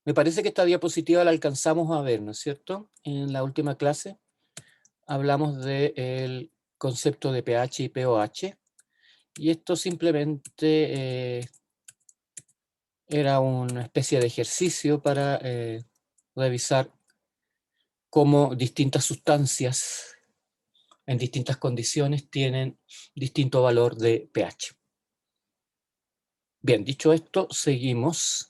Me parece que esta diapositiva la alcanzamos a ver, ¿no es cierto? En la última clase hablamos del concepto de pH y pOH, y esto simplemente era una especie de ejercicio para revisar cómo distintas sustancias en distintas condiciones tienen distinto valor de pH. Bien, dicho esto, seguimos.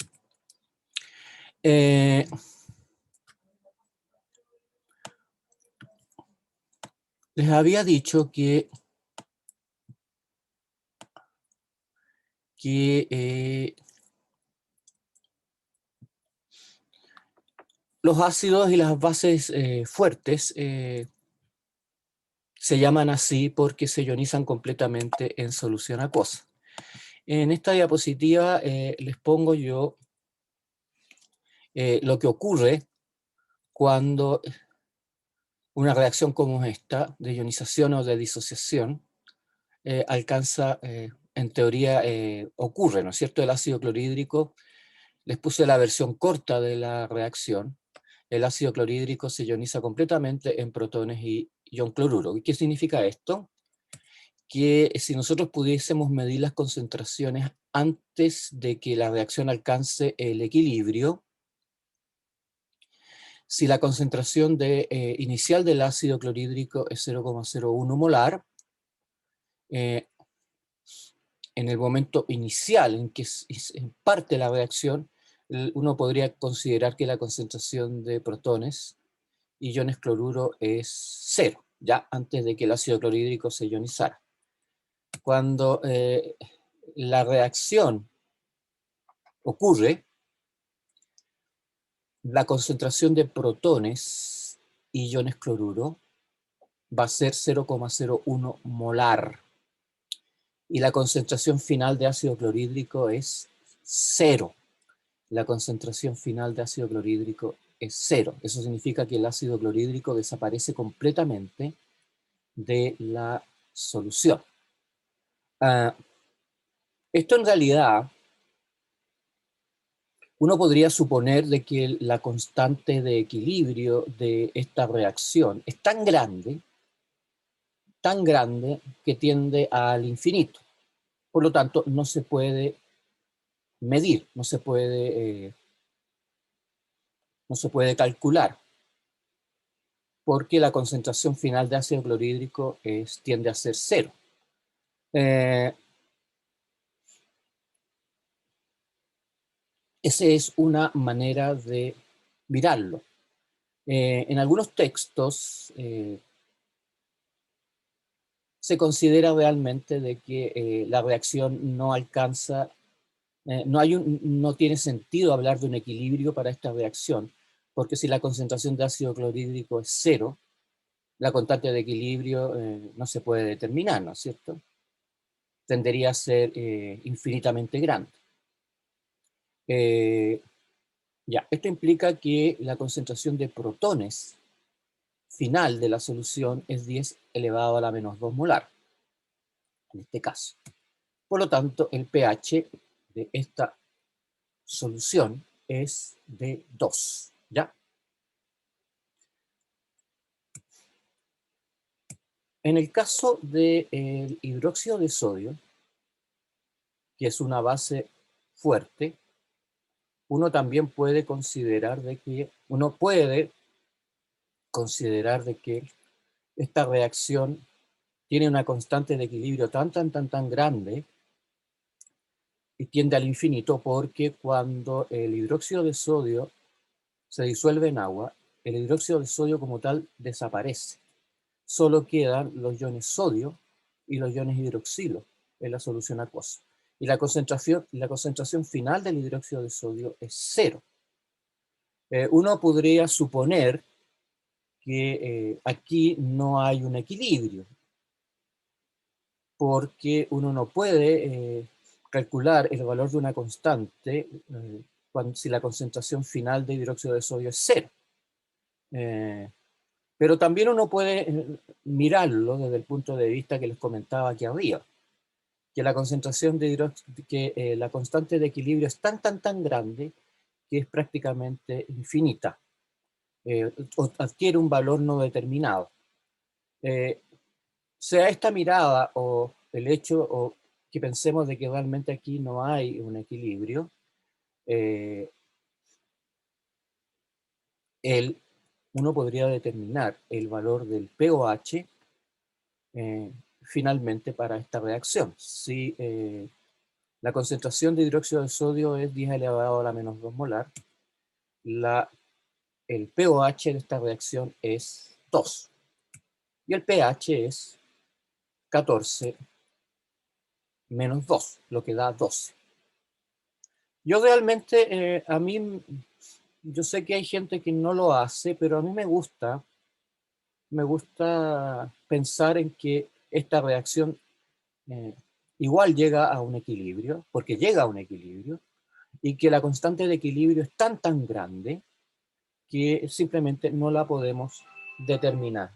Les había dicho que los ácidos y las bases fuertes se llaman así porque se ionizan completamente en solución acuosa. En esta diapositiva les pongo yo lo que ocurre cuando una reacción como esta, de ionización o de disociación, alcanza, en teoría, ocurre, ¿no es cierto? El ácido clorhídrico, les puse la versión corta de la reacción. El ácido clorhídrico se ioniza completamente en protones y ion cloruro. ¿Y qué significa esto? Que si nosotros pudiésemos medir las concentraciones antes de que la reacción alcance el equilibrio, si la concentración inicial del ácido clorhídrico es 0,01 molar, en el momento inicial en que parte la reacción, uno podría considerar que la concentración de protones y iones cloruro es 0, ya antes de que el ácido clorhídrico se ionizara. Cuando la reacción ocurre, la concentración de protones y iones cloruro va a ser 0,01 molar. Y la concentración final de ácido clorhídrico es 0. La concentración final de ácido clorhídrico es 0. Eso significa que el ácido clorhídrico desaparece completamente de la solución. Esto en realidad, uno podría suponer de que la constante de equilibrio de esta reacción es tan grande que tiende al infinito. Por lo tanto, no se puede medir, no se puede calcular, porque la concentración final de ácido clorhídrico tiende a ser 0. Esa es una manera de mirarlo. En algunos textos se considera realmente de que la reacción no alcanza, no tiene sentido hablar de un equilibrio para esta reacción, porque si la concentración de ácido clorhídrico es 0, la constante de equilibrio no se puede determinar, ¿no es cierto? Tendería a ser infinitamente grande. Ya, esto implica que la concentración de protones final de la solución es 10 elevado a la menos 2 molar, en este caso. Por lo tanto, el pH de esta solución es de 2, ¿ya? En el caso del hidróxido de sodio, que es una base fuerte, uno también puede considerar de que, esta reacción tiene una constante de equilibrio tan grande y tiende al infinito, porque cuando el hidróxido de sodio se disuelve en agua, el hidróxido de sodio como tal desaparece. Solo quedan los iones sodio y los iones hidroxilo en la solución acuosa. Y la concentración final del hidróxido de sodio es 0. Uno podría suponer que aquí no hay un equilibrio, porque uno no puede calcular el valor de una constante si la concentración final de hidróxido de sodio es 0. Pero también uno puede mirarlo desde el punto de vista que les comentaba aquí arriba, que la concentración la constante de equilibrio es tan grande que es prácticamente infinita, o adquiere un valor no determinado. Sea esta mirada o el hecho o que pensemos de que realmente aquí no hay un equilibrio, uno podría determinar el valor del pOH finalmente para esta reacción. Si la concentración de hidróxido de sodio es 10 elevado a la menos 2 molar, el pOH de esta reacción es 2 y el pH es 14 menos 2, lo que da 12. Yo realmente, yo sé que hay gente que no lo hace, pero a mí me gusta pensar en que esta reacción igual llega a un equilibrio, porque llega a un equilibrio, y que la constante de equilibrio es tan grande que simplemente no la podemos determinar.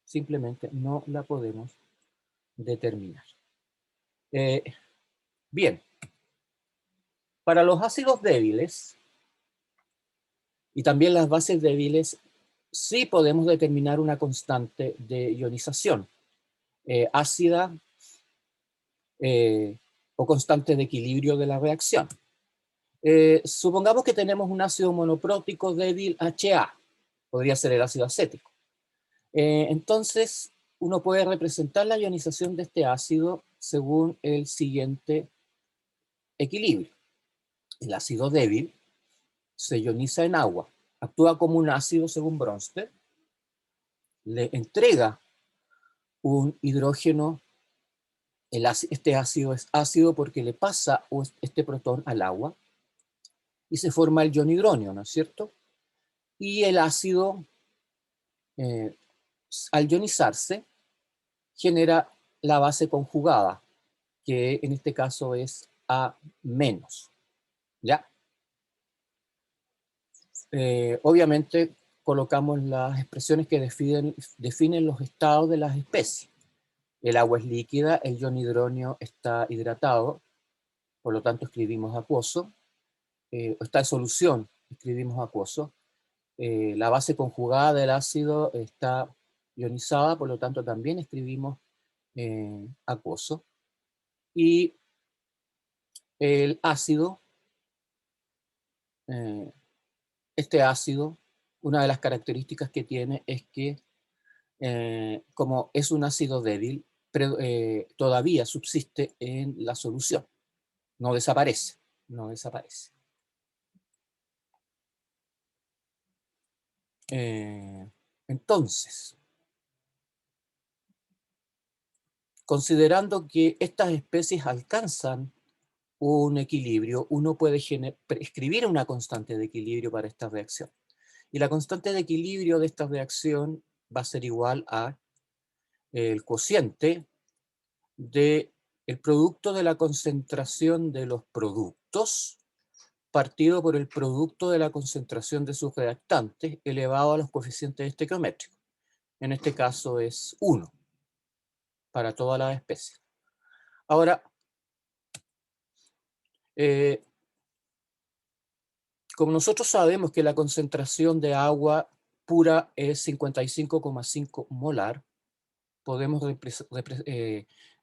Simplemente no la podemos determinar. Bien, para los ácidos débiles y también las bases débiles, sí podemos determinar una constante de ionización ácida o constante de equilibrio de la reacción. Supongamos que tenemos un ácido monoprótico débil HA, podría ser el ácido acético. Entonces, uno puede representar la ionización de este ácido según el siguiente equilibrio. El ácido débil se ioniza en agua, actúa como un ácido según Bronsted, le entrega un hidrógeno, este ácido es ácido porque le pasa este protón al agua y se forma el ion hidronio, ¿no es cierto? Y el ácido, al ionizarse, genera la base conjugada, que en este caso es A-, ¿ya? Obviamente colocamos las expresiones que definen los estados de las especies. El agua es líquida, el ion hidronio está hidratado, por lo tanto escribimos acuoso, está en solución, escribimos acuoso. La base conjugada del ácido está ionizada, por lo tanto también escribimos acuoso. Y el ácido, este ácido, una de las características que tiene es que como es un ácido débil, todavía subsiste en la solución, no desaparece, no desaparece. Entonces, considerando que estas especies alcanzan un equilibrio, uno puede escribir una constante de equilibrio para esta reacción. Y la constante de equilibrio de esta reacción va a ser igual a el cociente del producto de la concentración de los productos partido por el producto de la concentración de sus reactantes elevado a los coeficientes estequiométricos. En este caso es 1 para todas las especies. Ahora, como nosotros sabemos que la concentración de agua pura es 55,5 molar, podemos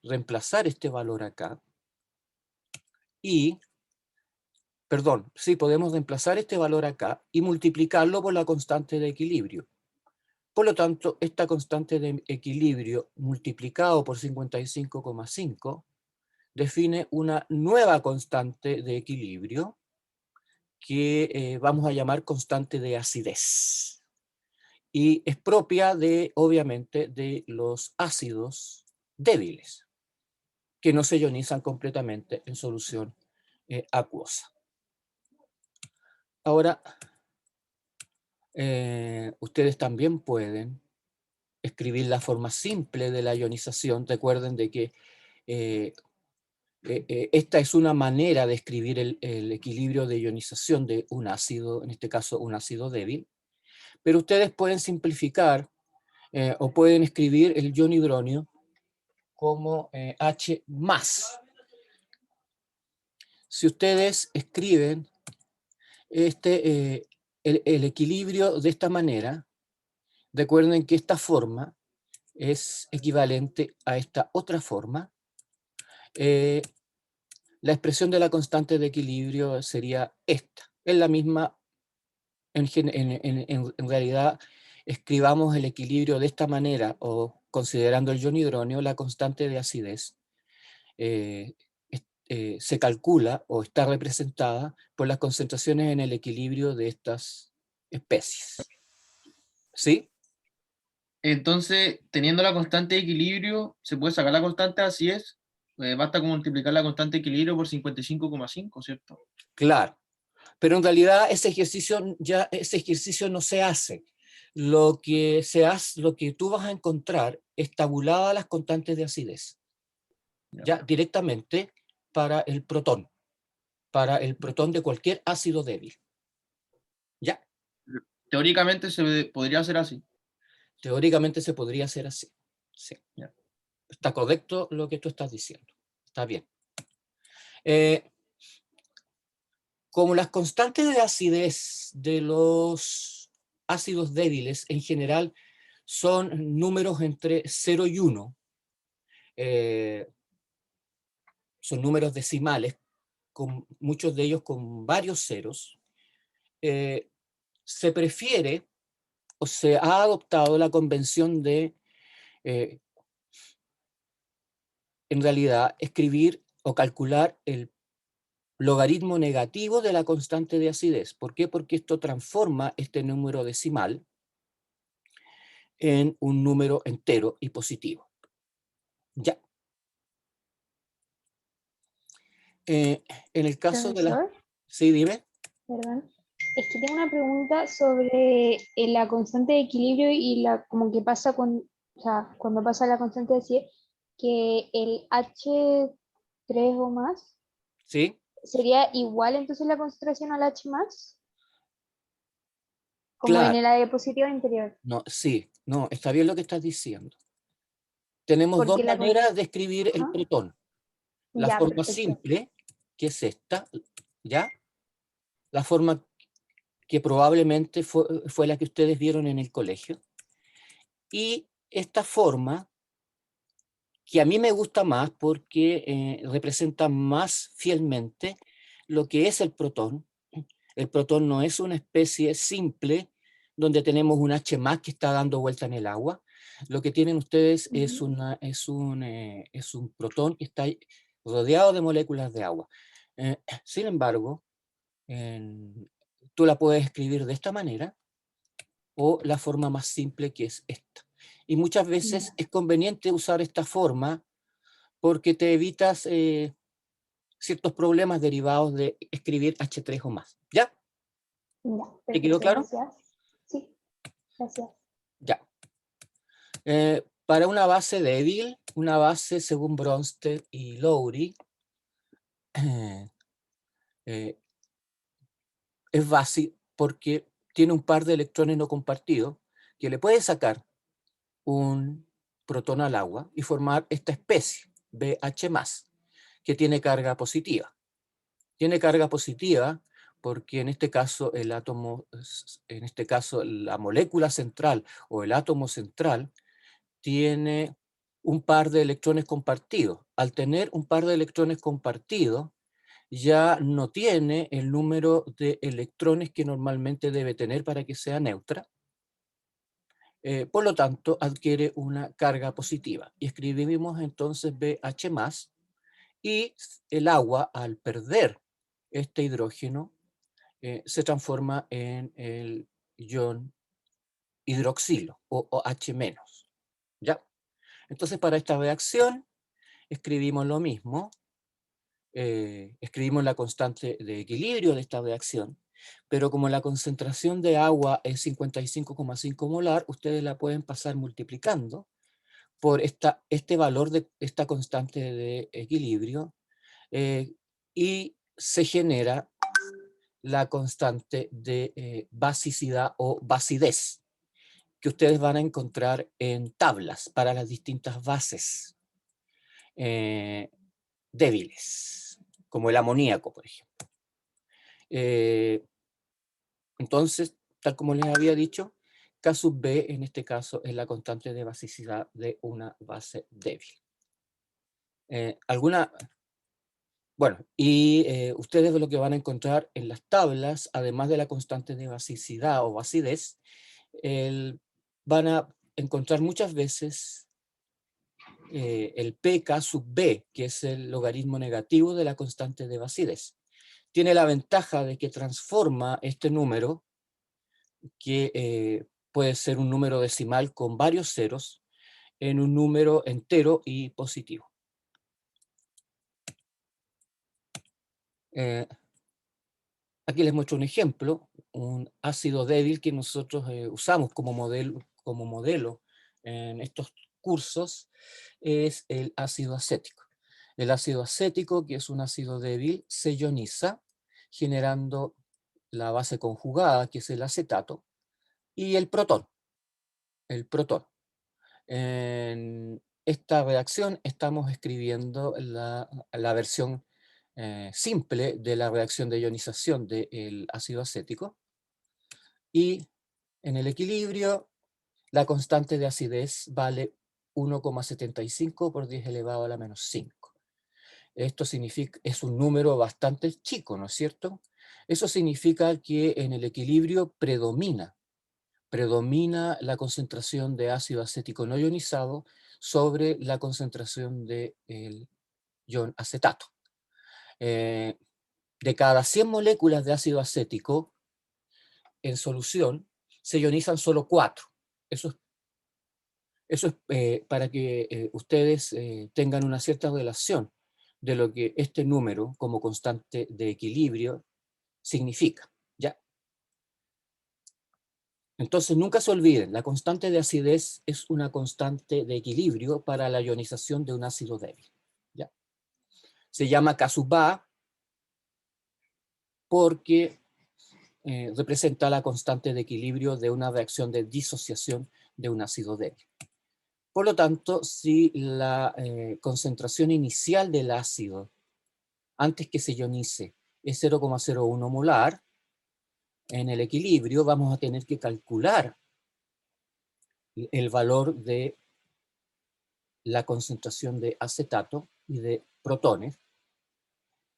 reemplazar este valor acá y, perdón, sí, podemos reemplazar este valor acá y multiplicarlo por la constante de equilibrio. Por lo tanto, esta constante de equilibrio multiplicado por 55,5 define una nueva constante de equilibrio que vamos a llamar constante de acidez. Y es propia de, obviamente, de los ácidos débiles, que no se ionizan completamente en solución acuosa. Ahora, ustedes también pueden escribir la forma simple de la ionización. Recuerden de que esta es una manera de escribir el equilibrio de ionización de un ácido, en este caso un ácido débil, pero ustedes pueden simplificar o pueden escribir el ion hidronio como H+. Si ustedes escriben el equilibrio de esta manera, recuerden que esta forma es equivalente a esta otra forma. La expresión de la constante de equilibrio sería esta. Es la misma, en realidad, escribamos el equilibrio de esta manera, o considerando el ion hidróneo, la constante de acidez se calcula o está representada por las concentraciones en el equilibrio de estas especies. ¿Sí? Entonces, teniendo la constante de equilibrio, se puede sacar la constante, así es. Basta con multiplicar la constante de equilibrio por 55,5, ¿cierto? Claro. Pero en realidad ese ejercicio no se hace. Lo que se hace, lo que tú vas a encontrar es tabuladas las constantes de acidez, Ya. ya directamente para el protón de cualquier ácido débil. ¿Ya? Teóricamente se podría hacer así. Teóricamente se podría hacer así. Sí. Ya. Está correcto lo que tú estás diciendo. Está bien. Como las constantes de acidez de los ácidos débiles en general son números entre 0 y 1, son números decimales, con muchos de ellos con varios ceros, se prefiere o se ha adoptado la convención de, eh, en realidad, escribir o calcular el logaritmo negativo de la constante de acidez. ¿Por qué? Porque esto transforma este número decimal en un número entero y positivo. Ya. En el caso de las... Profesor, Sí, dime. perdón. Es que tengo una pregunta sobre la constante de equilibrio y la como que pasa o sea, cuando pasa la constante de 100, que el H3 o más Sí, sería igual entonces la concentración al H más, como en claro. el diapositiva anterior. No, sí, no, está bien lo que estás diciendo. Tenemos dos Porque maneras de escribir el ajá, protón. La ya, forma perfecto. simple, que es esta, ¿ya? La forma que probablemente fue la que ustedes vieron en el colegio. Y esta forma, que a mí me gusta más porque representa más fielmente lo que es el protón. El protón no es una especie simple donde tenemos un H más que está dando vuelta en el agua. Lo que tienen ustedes es, Ujú. es un protón que está rodeado de moléculas de agua. Sin embargo, tú la puedes escribir de esta manera o la forma más simple, que es esta. Y muchas veces Ya, es conveniente usar esta forma porque te evitas ciertos problemas derivados de escribir H3 o más. ¿Ya? ya, ¿Te quedó perfecto, claro? gracias. Sí, gracias. Ya. Para una base débil, una base según Bronsted y Lowry, eh, es base porque tiene un par de electrones no compartidos que le puede sacar un protón al agua y formar esta especie, BH+, que tiene carga positiva. Tiene carga positiva porque en este caso el átomo, en este caso la molécula central o el átomo central tiene un par de electrones compartidos. Al tener un par de electrones compartidos, ya no tiene el número de electrones que normalmente debe tener para que sea neutra. Por lo tanto, adquiere una carga positiva. Y escribimos entonces BH+, y el agua, al perder este hidrógeno, se transforma en el ion hidroxilo o H-. ¿Ya? Entonces, para esta reacción, escribimos lo mismo, escribimos la constante de equilibrio de esta reacción, pero como la concentración de agua es 55,5 molar, ustedes la pueden pasar multiplicando por este valor de esta constante de equilibrio y se genera la constante de basicidad o basidez, que ustedes van a encontrar en tablas para las distintas bases eh, débiles, como el amoníaco, por ejemplo. Entonces, tal como les había dicho, K sub B en este caso es la constante de basicidad de una base débil. Bueno, y ustedes lo que van a encontrar en las tablas, además de la constante de basicidad o basidez, van a encontrar muchas veces el pk sub b, que es el logaritmo negativo de la constante de basidez. Tiene la ventaja de que transforma este número, que puede ser un número decimal con varios ceros, en un número entero y positivo. Aquí les muestro un ejemplo, un ácido débil que nosotros usamos como modelo en estos cursos, es el ácido acético. El ácido acético, que es un ácido débil, se ioniza generando la base conjugada, que es el acetato, y el protón. En esta reacción estamos escribiendo la versión simple de la reacción de ionización del ácido acético, y en el equilibrio la constante de acidez vale 1,75 por 10 elevado a la menos 5. Esto significa, es un número bastante chico, ¿no es cierto? Eso significa que en el equilibrio predomina la concentración de ácido acético no ionizado sobre la concentración del ion acetato. De cada 100 moléculas de ácido acético en solución, se ionizan solo 4. Eso es para que ustedes tengan una cierta relación de lo que este número como constante de equilibrio significa, ¿ya? Entonces nunca se olviden, la constante de acidez es una constante de equilibrio para la ionización de un ácido débil, ¿ya? Se llama K sub A porque representa la constante de equilibrio de una reacción de disociación de un ácido débil. Por lo tanto, si la concentración inicial del ácido antes que se ionice es 0,01 molar, en el equilibrio vamos a tener que calcular el valor de la concentración de acetato y de protones,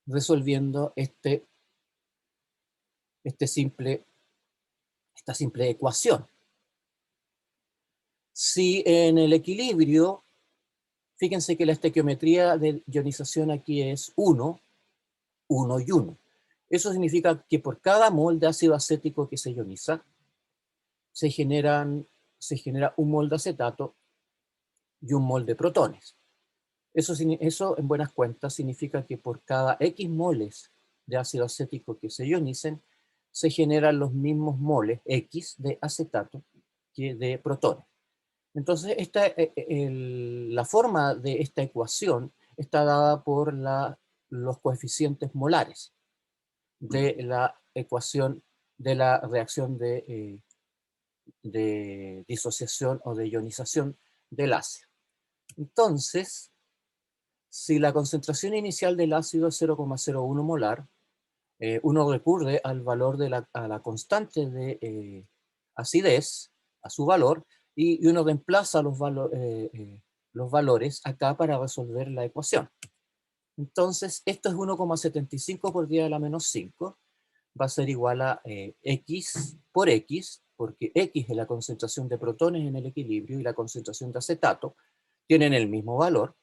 resolviendo esta simple ecuación. Si en el equilibrio, fíjense que la estequiometría de ionización aquí es 1, 1 y 1. Eso significa que por cada mol de ácido acético que se ioniza, se genera un mol de acetato y un mol de protones. Eso en buenas cuentas significa que por cada X moles de ácido acético que se ionicen, se generan los mismos moles X de acetato que de protones. Entonces, la forma de esta ecuación está dada por los coeficientes molares de la ecuación de la reacción de disociación o de ionización del ácido. Entonces, si la concentración inicial del ácido es 0,01 molar, uno recurre al valor a la constante de acidez, a su valor, y uno reemplaza los valores acá para resolver la ecuación. Entonces, esto es 1,75 por 10 a la menos 5, va a ser igual a X por X, porque X es la concentración de protones en el equilibrio y la concentración de acetato tienen el mismo valor,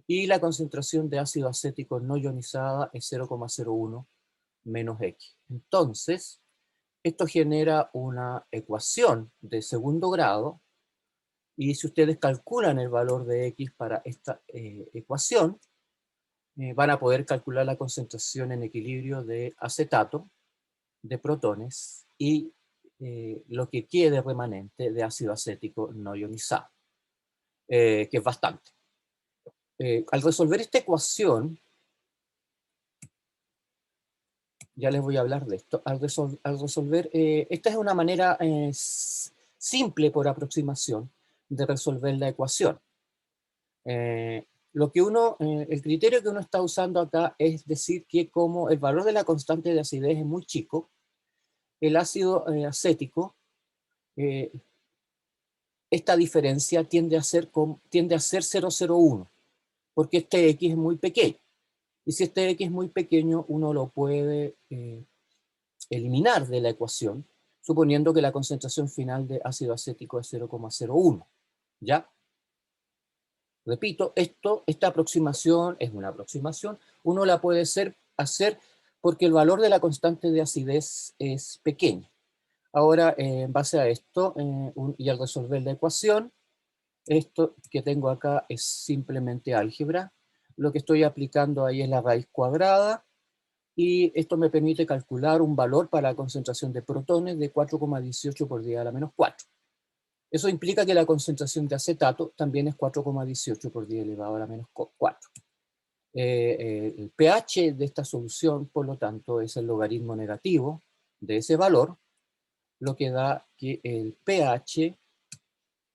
y la concentración de ácido acético no ionizada es 0,01 menos X. Entonces, esto genera una ecuación de segundo grado, y si ustedes calculan el valor de X para esta ecuación, van a poder calcular la concentración en equilibrio de acetato, de protones, y lo que quede remanente de ácido acético no ionizado, que es bastante. Al resolver esta ecuación, ya les voy a hablar de esto, al resolver, esta es una manera simple por aproximación de resolver la ecuación. El criterio que uno está usando acá es decir que como el valor de la constante de acidez es muy chico, el ácido acético, esta diferencia tiende a ser 0,01, porque este X es muy pequeño. Y si este X es muy pequeño, uno lo puede eliminar de la ecuación, suponiendo que la concentración final de ácido acético es 0,01. ¿Ya? Repito, esta aproximación es una aproximación. Uno la puede hacer porque el valor de la constante de acidez es pequeño. Ahora, en base a esto, y al resolver la ecuación, esto que tengo acá es simplemente álgebra. Lo que estoy aplicando ahí es la raíz cuadrada, y esto me permite calcular un valor para la concentración de protones de 4,18 por 10 a la menos 4. Eso implica que la concentración de acetato también es 4,18 por 10 elevado a la menos 4. El pH de esta solución, por lo tanto, es el logaritmo negativo de ese valor, lo que da que el pH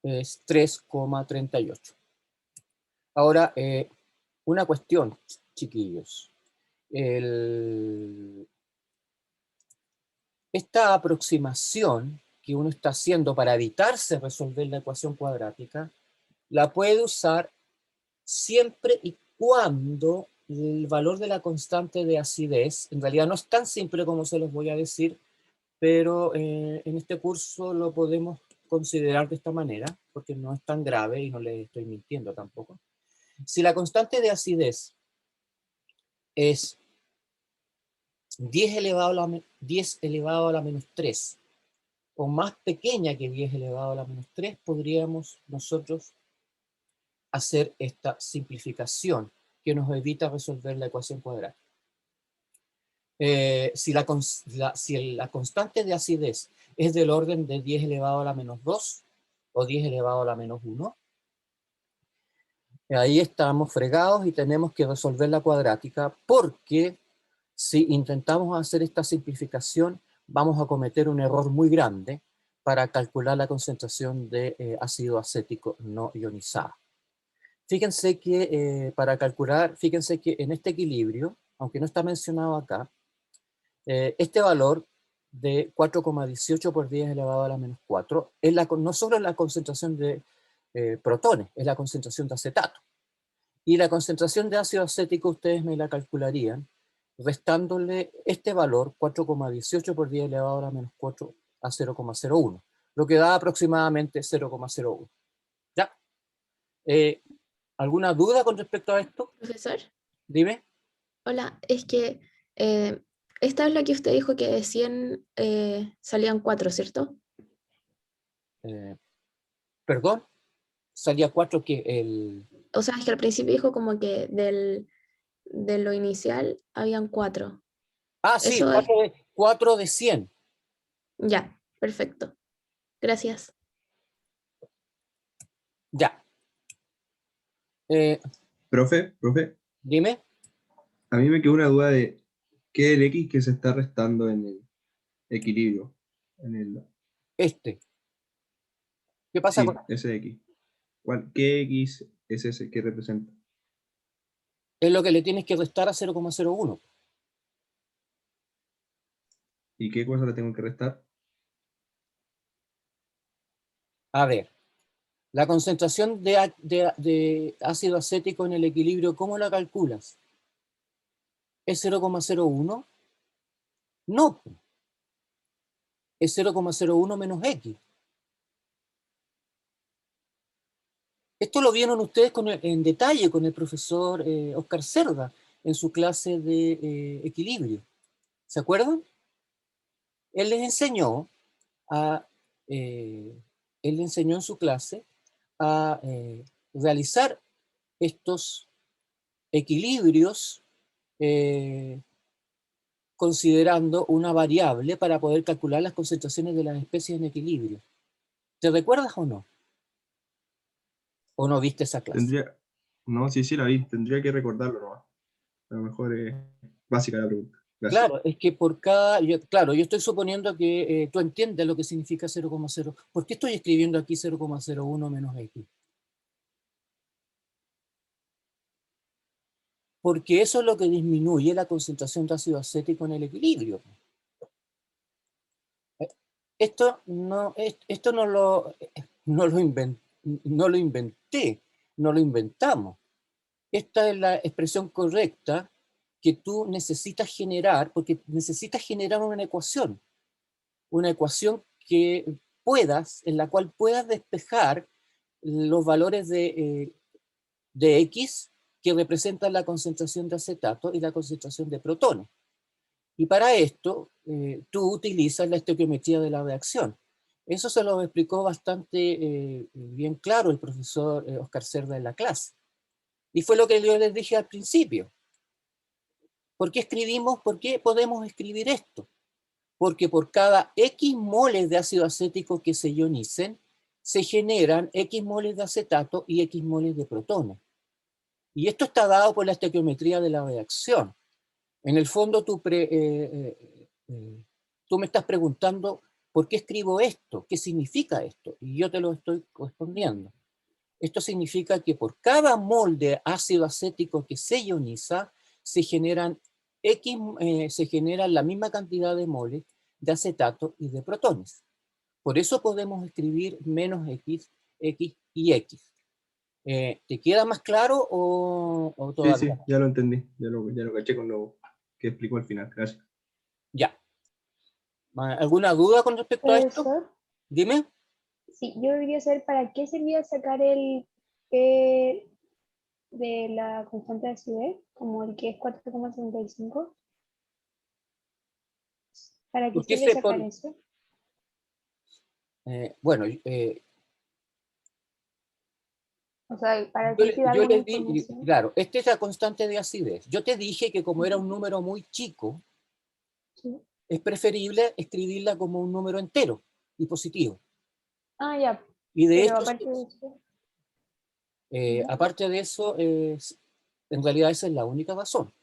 es 3,38. Ahora, una cuestión, chiquillos. Esta aproximación que uno está haciendo para evitarse resolver la ecuación cuadrática, la puede usar siempre y cuando el valor de la constante de acidez, en realidad no es tan simple como se los voy a decir, pero en este curso lo podemos considerar de esta manera, porque no es tan grave y no le estoy mintiendo tampoco. Si la constante de acidez es 10 elevado a la menos 3, o más pequeña que 10 elevado a la menos 3, podríamos nosotros hacer esta simplificación que nos evita resolver la ecuación cuadrática. Si la constante de acidez es del orden de 10 elevado a la menos 2 o 10 elevado a la menos 1, ahí estamos fregados y tenemos que resolver la cuadrática, porque si intentamos hacer esta simplificación vamos a cometer un error muy grande para calcular la concentración de ácido acético no ionizado. Fíjense que fíjense que en este equilibrio, aunque no está mencionado acá, este valor de 4,18 por 10 elevado a la menos 4 es no solo es la concentración de protones, es la concentración de acetato. Y la concentración de ácido acético ustedes me la calcularían restándole este valor, 4,18 por 10 elevado a la menos 4, a 0,01, lo que da aproximadamente 0,01. ¿Ya? ¿Alguna duda con respecto a esto? Profesor, Dime. hola, es que esta es la que usted dijo que de 100 salían 4, ¿cierto? Perdón, salía 4 que O sea, es que al principio dijo como que de lo inicial habían 4. Ah, sí, Eso es, 4 de 100. ya, perfecto. Gracias. Ya. Profe, Dime. a mí me quedó una duda de qué es el X que se está restando en el equilibrio. ¿Qué pasa Sí, con...? ese X. ¿Qué X es ese que representa? Es lo que le tienes que restar a 0,01. ¿Y qué cosa le tengo que restar? A ver, la concentración de ácido acético en el equilibrio, ¿cómo la calculas? ¿Es 0,01? No. Es 0,01 menos X. Esto lo vieron ustedes en detalle con el profesor Oscar Cerda en su clase de equilibrio. ¿Se acuerdan? Él les enseñó él enseñó en su clase a realizar estos equilibrios considerando una variable para poder calcular las concentraciones de las especies en equilibrio. ¿Te recuerdas o no? ¿O no viste esa clase? No, sí la vi. Tendría que recordarlo nomás. A lo mejor es básica la pregunta. Gracias. Claro, es que yo estoy suponiendo que tú entiendes lo que significa 0,0. ¿Por qué estoy escribiendo aquí 0,01 menos X? Porque eso es lo que disminuye la concentración de ácido acético en el equilibrio. esto no lo inventé, no lo inventamos. Esta es la expresión correcta que tú necesitas generar, porque necesitas generar una ecuación que en la cual puedas despejar los valores de X que representan la concentración de acetato y la concentración de protones. Y para esto, tú utilizas la estequiometría de la reacción. Eso se lo explicó bastante bien claro el profesor Oscar Cerda en la clase. Y fue lo que yo les dije al principio. ¿Por qué podemos escribir esto? Porque por cada X moles de ácido acético que se ionicen, se generan X moles de acetato y X moles de protones. Y esto está dado por la estequiometría de la reacción. En el fondo tú me estás preguntando ¿por qué escribo esto? ¿Qué significa esto? Y yo te lo estoy respondiendo. Esto significa que por cada mol de ácido acético que se ioniza, se generan la misma cantidad de moles de acetato y de protones. Por eso podemos escribir menos X, X y X. ¿Te queda más claro o Sí, todavía? sí, ya lo entendí. Ya lo caché con lo que explicó al final. Gracias. Ya. ¿Alguna duda con respecto a esto? Profesor, Dime. sí, yo debería saber para qué servía sacar el P de la constante de acidez, como el que es 4,75. ¿Para qué ¿Por qué sirve sacar eso? bueno, O sea, ¿para qué si da yo alguna les di, información? claro, esta es la constante de acidez. Yo te dije que como era un número muy chico, Sí. es preferible escribirla como un número entero y positivo. Ah, ya, Y de pero hecho, aparte de eso, ¿ya? aparte de eso, en realidad esa es la única razón.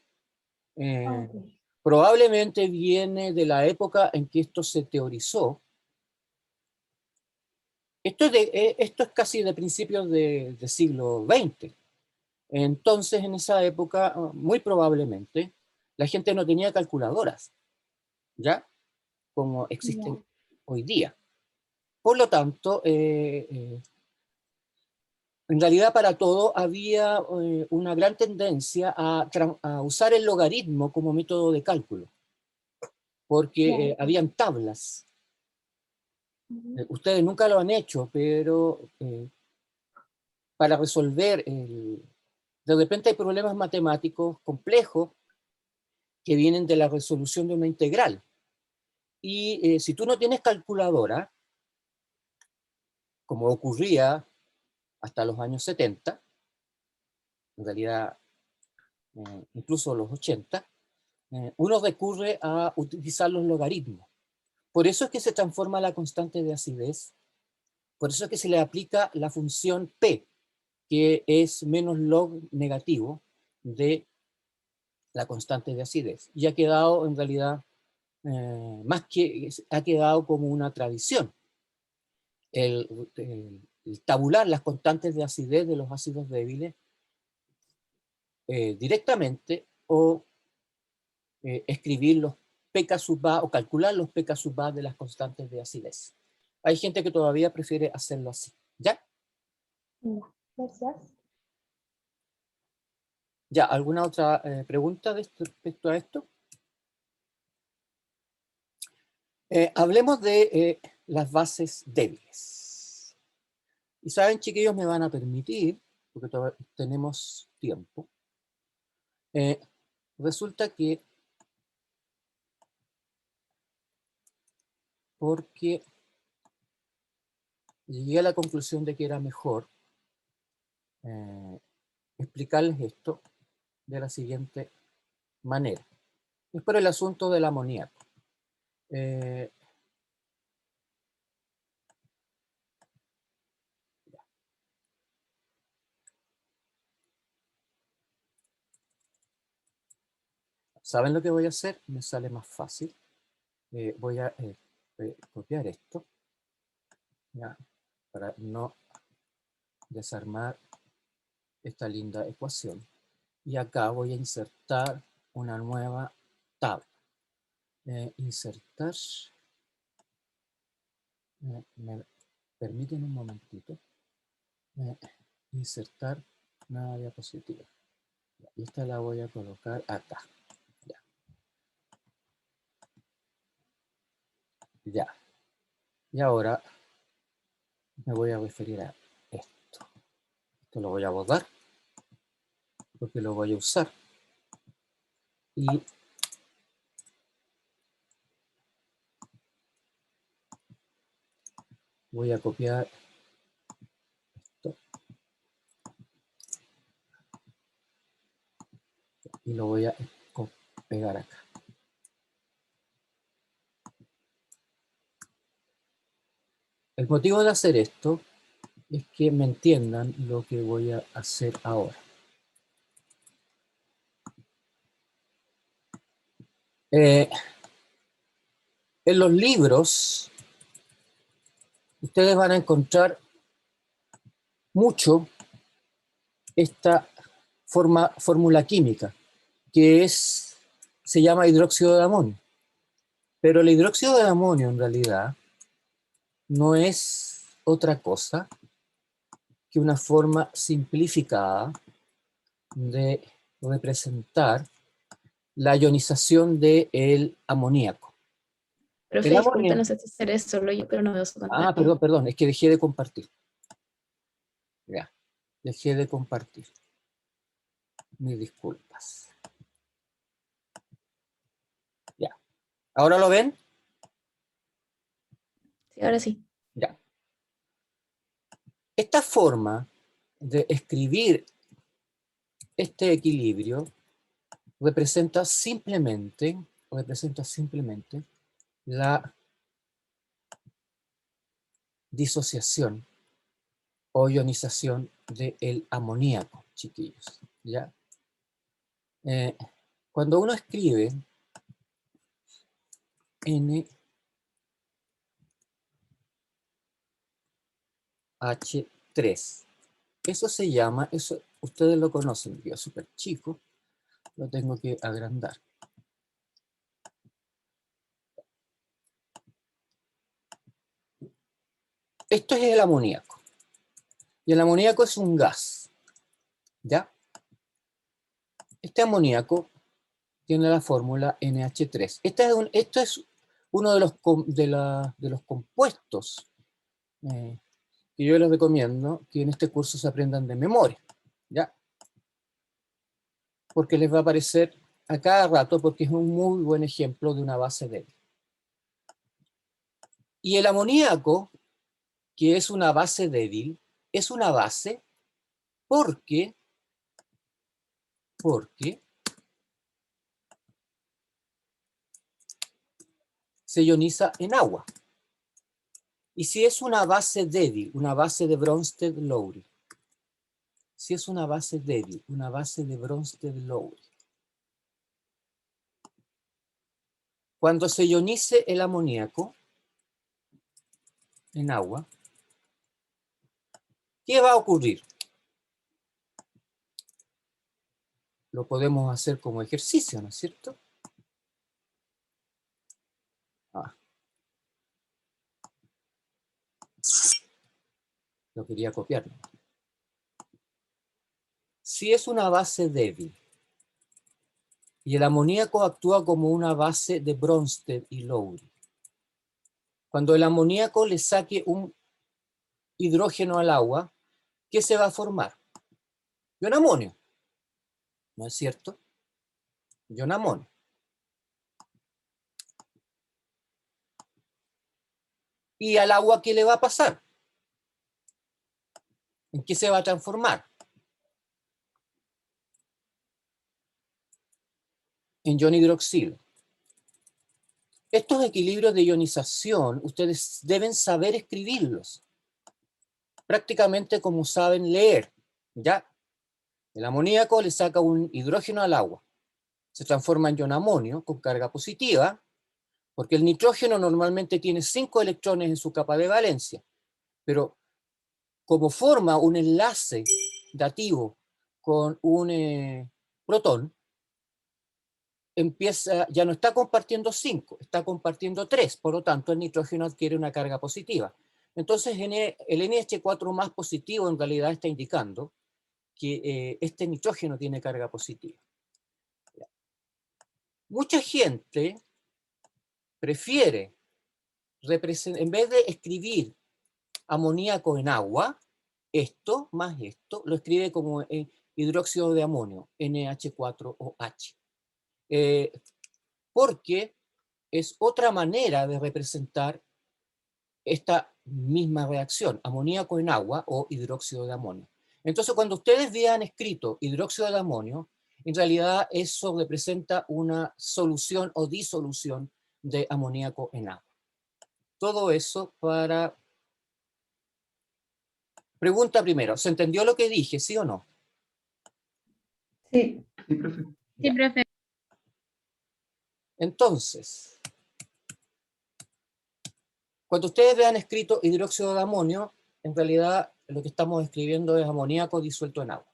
Ah, Eh, ok. Probablemente viene de la época en que esto se teorizó. Esto es casi de principios del siglo XX. Entonces, en esa época, muy probablemente, la gente no tenía calculadoras, ¿ya? Como Ya. existen hoy día. Por lo tanto, en realidad para todo había una gran tendencia a usar el logaritmo como método de cálculo, porque Ya. habían tablas. Ujú. Ustedes nunca lo han hecho, pero para resolver, de repente hay problemas matemáticos complejos que vienen de la resolución de una integral. Y si tú no tienes calculadora, como ocurría hasta los años 70, en realidad incluso los 80, uno recurre a utilizar los logaritmos. Por eso es que se transforma la constante de acidez, por eso es que se le aplica la función P, que es menos log negativo de la constante de acidez. Y ha quedado en realidad, ha quedado como una tradición. El tabular las constantes de acidez de los ácidos débiles directamente o escribir los pK sub A o calcular los pK sub A de las constantes de acidez. Hay gente que todavía prefiere hacerlo así. ¿Ya? Ya. Gracias. ¿Ya? ¿Alguna otra pregunta respecto a esto? Hablemos de las bases débiles. Y saben, chiquillos, me van a permitir, porque todavía tenemos tiempo, resulta que porque llegué a la conclusión de que era mejor explicarles esto de la siguiente manera. Es por el asunto del amoníaco. ¿Saben lo que voy a hacer? Me sale más fácil. Voy a copiar esto, ¿ya? Para no desarmar esta linda ecuación. Y acá voy a insertar una nueva tabla. Insertar Me permiten un momentito. Insertar una diapositiva. Y esta la voy a colocar acá. Ya. Ya. Y ahora me voy a referir a esto. Esto lo voy a borrar porque lo voy a usar. Y voy a copiar esto y lo voy a pegar acá. El motivo de hacer esto es que me entiendan lo que voy a hacer ahora. En los libros, ustedes van a encontrar mucho esta fórmula química, que se llama hidróxido de amonio. Pero el hidróxido de amonio en realidad no es otra cosa que una forma simplificada de representar la ionización del amoníaco. Profe, El disculpe, amonio... no sé si seré solo yo, pero no veo su pantalla. Ah, perdón, es que dejé de compartir. Ya, dejé de compartir. Mis disculpas. Ya. ¿Ahora lo ven? Sí, ahora sí. Ya. Esta forma de escribir este equilibrio representa simplemente la disociación o ionización del amoníaco, chiquillos. ¿Ya? Cuando uno escribe NH3, eso se llama, eso ustedes lo conocen, yo súper chico, lo tengo que agrandar. Esto es el amoníaco. Y el amoníaco es un gas. ¿Ya? Este amoníaco tiene la fórmula NH3. Esto es uno de los compuestos que yo les recomiendo que en este curso se aprendan de memoria. ¿Ya? Porque les va a aparecer a cada rato porque es un muy buen ejemplo de una base débil. Y el amoníaco, que es una base débil, es una base porque se ioniza en agua. Y si es una base débil, una base de Bronsted-Lowry, si es una base débil, una base de Bronsted-Lowry, cuando se ionice el amoníaco en agua, ¿qué va a ocurrir? Lo podemos hacer como ejercicio, ¿no es cierto? Lo quería copiar. Si es una base débil y el amoníaco actúa como una base de Bronsted y Lowry, cuando el amoníaco le saque un hidrógeno al agua, ¿qué se va a formar? Ion amonio, ¿no es cierto? Ion amonio. ¿Y al agua qué le va a pasar? ¿En qué se va a transformar? En ion hidroxilo. Estos equilibrios de ionización, ustedes deben saber escribirlos. Prácticamente como saben leer, ¿ya? El amoníaco le saca un hidrógeno al agua. Se transforma en ion amonio con carga positiva, porque el nitrógeno normalmente tiene 5 electrones en su capa de valencia, pero como forma un enlace dativo con un protón, ya no está compartiendo 5, está compartiendo 3, por lo tanto el nitrógeno adquiere una carga positiva. Entonces el NH4 más positivo en realidad está indicando que este nitrógeno tiene carga positiva. Mucha gente prefiere, en vez de escribir amoníaco en agua, esto más esto, lo escribe como hidróxido de amonio, NH4OH. Porque es otra manera de representar esta misma reacción, amoníaco en agua o hidróxido de amonio. Entonces, cuando ustedes vean escrito hidróxido de amonio, en realidad eso representa una solución o disolución de amoníaco en agua. Todo eso para... Pregunta primero, ¿se entendió lo que dije, sí o no? Sí. Sí, profe. Sí, profe. Entonces, cuando ustedes vean escrito hidróxido de amonio, en realidad lo que estamos escribiendo es amoníaco disuelto en agua.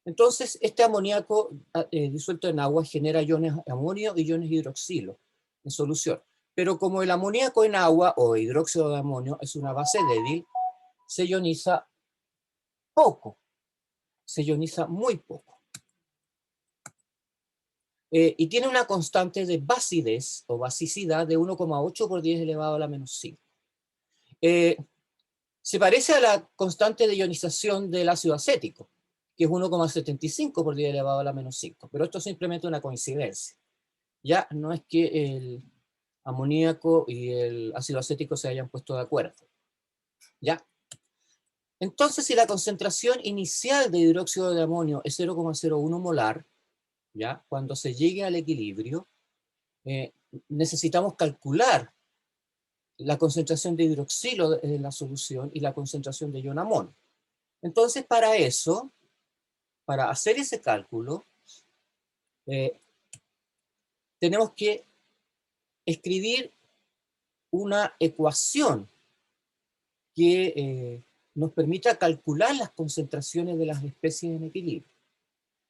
Entonces, este amoníaco disuelto en agua genera iones amonio y iones hidroxilo en solución. Pero como el amoníaco en agua o hidróxido de amonio es una base débil, se ioniza poco, se ioniza muy poco. Y tiene una constante de basidez o basicidad de 1,8 por 10 elevado a la menos 5. Se parece a la constante de ionización del ácido acético, que es 1,75 por 10 elevado a la menos 5, pero esto es simplemente una coincidencia. Ya no es que el amoníaco y el ácido acético se hayan puesto de acuerdo. ¿Ya? Entonces, si la concentración inicial de hidróxido de amonio es 0,01 molar, ¿ya? Cuando se llegue al equilibrio, necesitamos calcular la concentración de hidroxilo en la solución y la concentración de ion amonio. Entonces, para eso, para hacer ese cálculo, tenemos que escribir una ecuación que nos permita calcular las concentraciones de las especies en equilibrio.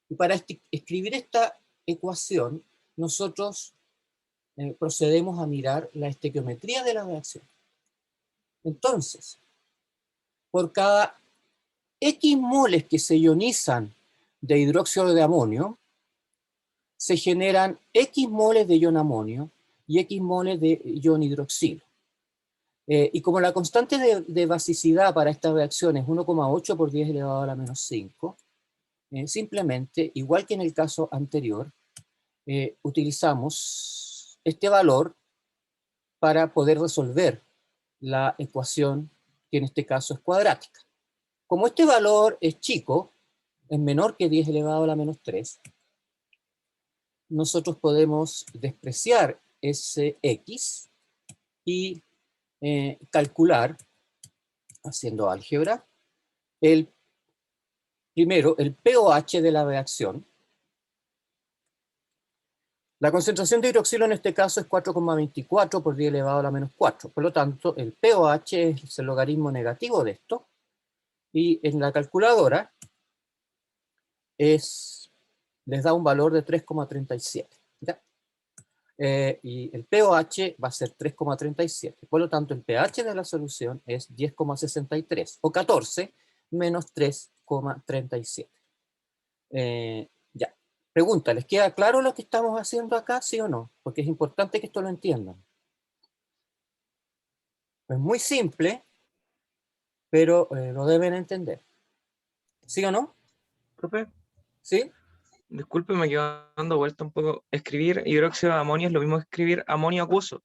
Y para escribir esta ecuación, nosotros procedemos a mirar la estequiometría de la reacción. Entonces, por cada X moles que se ionizan de hidróxido de amonio, se generan X moles de ion amonio y X moles de ion hidroxilo. Y como la constante de basicidad para esta reacción es 1,8 por 10 elevado a la menos 5, simplemente, igual que en el caso anterior, utilizamos este valor para poder resolver la ecuación, que en este caso es cuadrática. Como este valor es chico, es menor que 10 elevado a la menos 3, nosotros podemos despreciar ese X y calcular, haciendo álgebra, primero el pOH de la reacción. La concentración de hidroxilo en este caso es 4,24 por 10 elevado a la menos 4. Por lo tanto, el pOH es el logaritmo negativo de esto. Y en la calculadora les da un valor de 3,37. Y el pOH va a ser 3,37. Por lo tanto, el pH de la solución es 10,63 o 14 menos 3,37. Ya. Pregunta, ¿les queda claro lo que estamos haciendo acá, sí o no? Porque es importante que esto lo entiendan. Es muy simple, pero lo deben entender. ¿Sí o no? Profe, ¿Sí? disculpe, me quedo dando vuelta un poco. Escribir hidróxido de amonio es lo mismo que escribir amonio acuoso.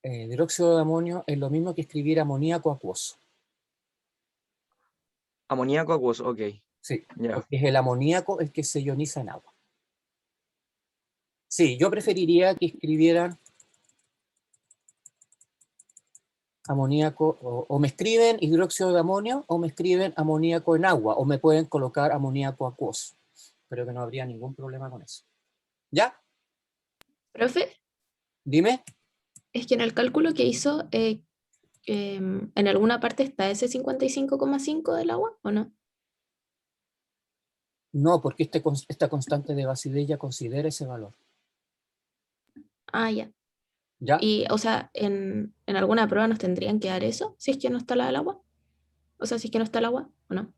Hidróxido de amonio es lo mismo que escribir amoníaco acuoso. Amoníaco acuoso, ok. Sí, Ya. porque es el amoníaco el que se ioniza en agua. Sí, yo preferiría que escribieran amoníaco, o me escriben hidróxido de amonio, o me escriben amoníaco en agua, o me pueden colocar amoníaco acuoso. Creo que no habría ningún problema con eso. ¿Ya? Profe, Dime. es que en el cálculo que hizo, en alguna parte está ese 55,5 del agua, ¿o no? No, porque esta constante de basidez ya considera ese valor. Ah, ya. ¿Ya? Y, o sea, en alguna prueba nos tendrían que dar eso, si es que no está la del agua. O sea, si es que no está el agua, ¿o no?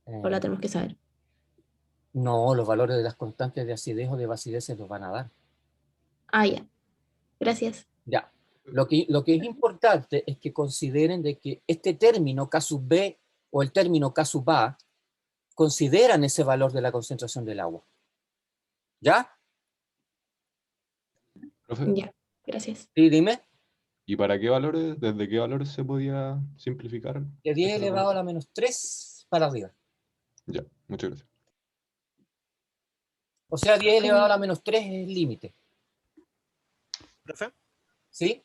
O la Eh, tenemos que saber. no, los valores de las constantes de acidez o de basidez se los van a dar. Ah, ya. Gracias. Ya. Lo que es importante es que consideren de que este término K sub B o el término K sub A consideran ese valor de la concentración del agua. ¿Ya? Profe, Ya. Gracias. Sí, dime. ¿y para qué valores, desde qué valores se podía simplificar De 10 esta elevado a pregunta? la menos 3 para arriba. Ya, muchas gracias. O sea, 10 elevado a la menos 3 es el límite. Profe, ¿Sí?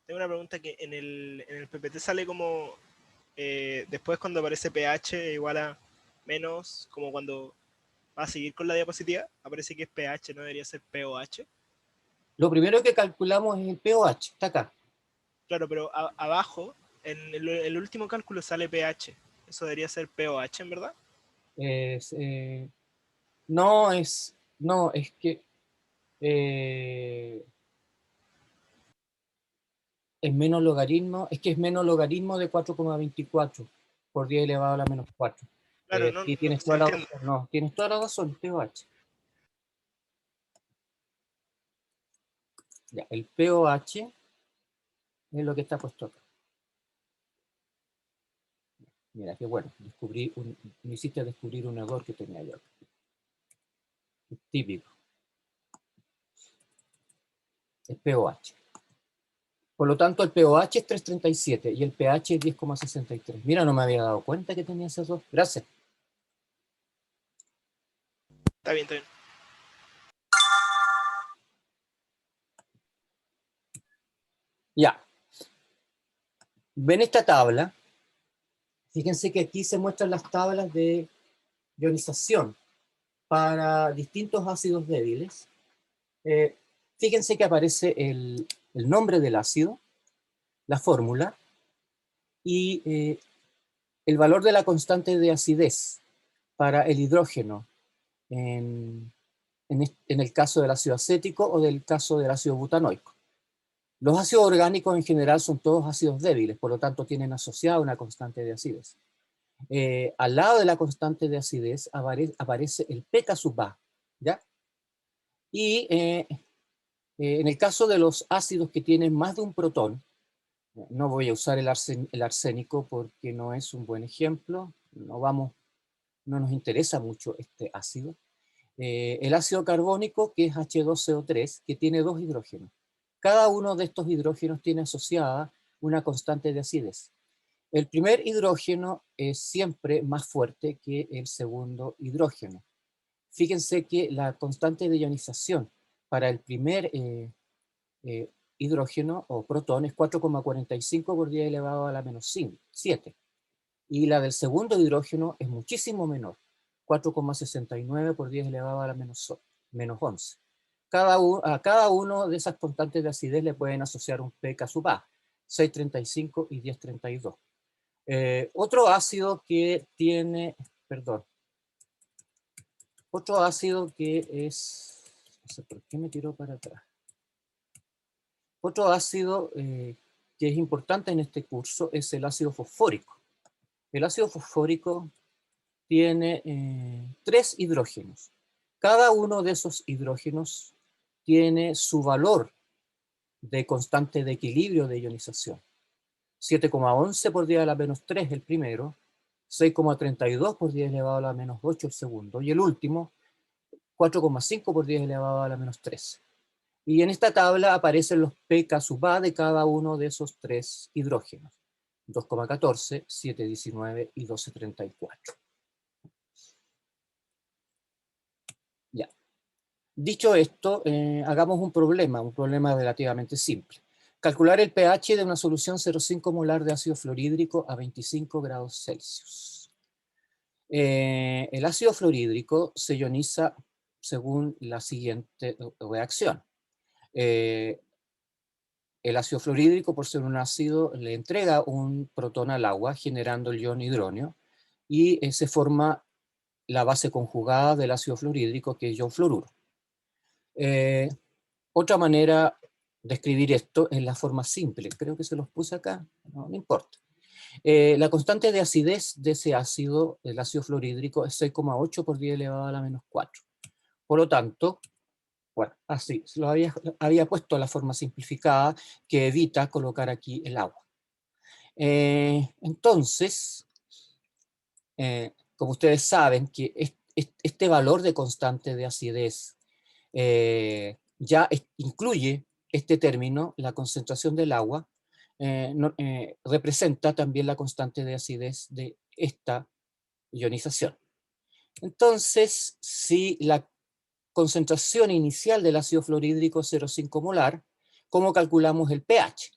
tengo una pregunta que en el PPT sale como después cuando aparece pH igual a menos, como cuando va a seguir con la diapositiva, aparece que es pH, no debería ser pOH. Lo primero que calculamos es el pOH, está acá. Claro, pero abajo, en el último cálculo sale pH. Eso debería ser pOH, ¿en verdad? Es, no, es que es menos logaritmo, es que es menos logaritmo de 4,24 por 10 elevado a la menos 4. Claro, no, Sí, no, tienes sí toda la entiendo. razón, no, tienes toda la razón, pOH. Ya, el pOH es lo que está puesto acá. Mira, qué bueno, me hiciste descubrir un error que tenía yo. Es típico. Es pOH. Por lo tanto, el pOH es 3,37 y el pH es 10,63. Mira, no me había dado cuenta que tenía ese error. Gracias. Está bien, está bien. Ya. ¿Ven esta tabla? Fíjense que aquí se muestran las tablas de ionización para distintos ácidos débiles. Fíjense que aparece el nombre del ácido, la fórmula y el valor de la constante de acidez para el hidrógeno en el caso del ácido acético o del caso del ácido butanoico. Los ácidos orgánicos en general son todos ácidos débiles, por lo tanto tienen asociada una constante de acidez. Al lado de la constante de acidez aparece el pK sub A, ¿ya? Y en el caso de los ácidos que tienen más de un protón, no voy a usar el arsénico porque no es un buen ejemplo, no nos interesa mucho este ácido. El ácido carbónico, que es H2CO3, que tiene 2 hidrógenos. Cada uno de estos hidrógenos tiene asociada una constante de acidez. El primer hidrógeno es siempre más fuerte que el segundo hidrógeno. Fíjense que la constante de ionización para el primer hidrógeno o protón es 4,45 por 10 elevado a la menos 7. Y la del segundo hidrógeno es muchísimo menor, 4,69 por 10 elevado a la menos 11. A cada uno de esas constantes de acidez le pueden asociar un pK sub A, 6,35 y 10,32. Otro ácido que tiene, perdón, otro ácido que es, no sé por qué me tiró para atrás. Otro ácido que es importante en este curso es el ácido fosfórico. El ácido fosfórico tiene 3 hidrógenos. Cada uno de esos hidrógenos tiene su valor de constante de equilibrio de ionización. 7,11 por 10 a la menos 3 el primero, 6,32 por 10 elevado a la menos 8 el segundo, y el último, 4,5 por 10 elevado a la menos 13. Y en esta tabla aparecen los pK sub A de cada uno de esos 3 hidrógenos. 2,14, 7,19 y 12,34. Ya. Dicho esto, hagamos un problema relativamente simple. Calcular el pH de una solución 0,5 molar de ácido fluorhídrico a 25 grados Celsius. El ácido fluorhídrico se ioniza según la siguiente reacción. El ácido fluorhídrico, por ser un ácido, le entrega un protón al agua, generando el ion hidróneo, y se forma la base conjugada del ácido fluorhídrico, que es ion fluoruro. Otra manera de escribir esto es la forma simple. Creo que se los puse acá, no importa. La constante de acidez de ese ácido, el ácido fluorhídrico, es 6,8 por 10 elevado a la menos 4. Por lo tanto, bueno, así, lo había puesto la forma simplificada que evita colocar aquí el agua. Entonces, como ustedes saben, que este valor de constante de acidez ya incluye este término, la concentración del agua, representa también la constante de acidez de esta ionización. Entonces, si la concentración inicial del ácido fluorhídrico es 0,5 molar, ¿cómo calculamos el pH?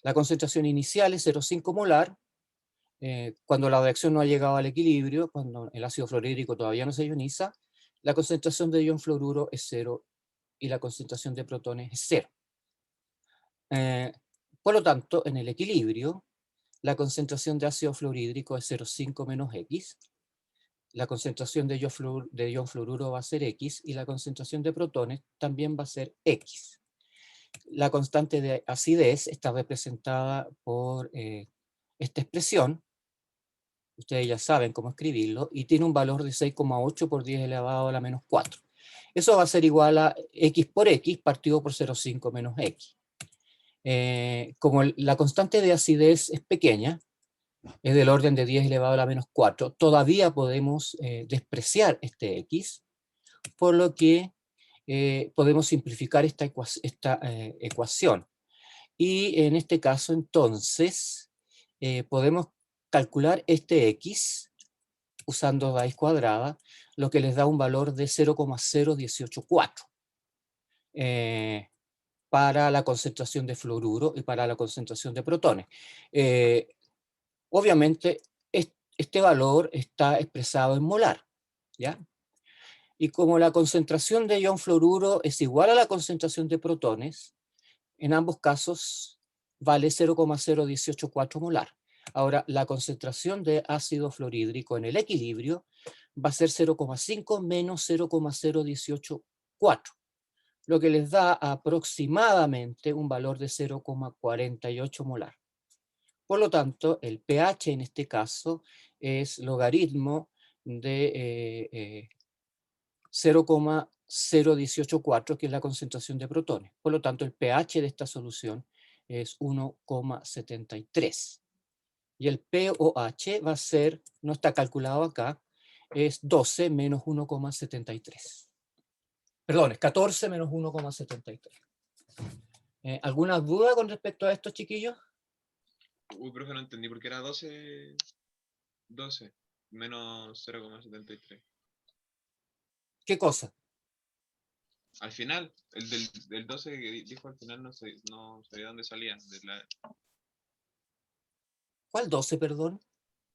La concentración inicial es 0,5 molar, cuando la reacción no ha llegado al equilibrio, cuando el ácido fluorhídrico todavía no se ioniza, la concentración de ion fluoruro es 0 y la concentración de protones es 0. Por lo tanto, en el equilibrio, la concentración de ácido fluorhídrico es 0,5 menos X, la concentración de ion fluoruro va a ser X y la concentración de protones también va a ser X. La constante de acidez está representada por esta expresión, ustedes ya saben cómo escribirlo, y tiene un valor de 6,8 por 10 elevado a la menos 4. Eso va a ser igual a X por X partido por 0,5 menos X. Como la constante de acidez es pequeña, es del orden de 10 elevado a la menos 4, todavía podemos despreciar este X, por lo que podemos simplificar esta ecuación. Y en este caso, entonces, podemos calcular este X usando raíz cuadrada, lo que les da un valor de 0,0184 para la concentración de fluoruro y para la concentración de protones. Obviamente, este valor está expresado en molar, ¿ya? Y como la concentración de ion fluoruro es igual a la concentración de protones, en ambos casos vale 0,0184 molar. Ahora, la concentración de ácido fluorhídrico en el equilibrio va a ser 0,5 menos 0,0184, lo que les da aproximadamente un valor de 0,48 molar. Por lo tanto, el pH en este caso es logaritmo de 0,0184, que es la concentración de protones. Por lo tanto, el pH de esta solución es 1,73. Y el pOH va a ser, no está calculado acá, es 12 menos 1,73. Perdón, es 14 menos 1,73. ¿Alguna duda con respecto a esto, chiquillos? Uy, profe, no entendí por qué era 12 menos 0,73. ¿Qué cosa? Al final, el del 12 que dijo al final no sabía dónde salía. ¿Cuál 12, perdón?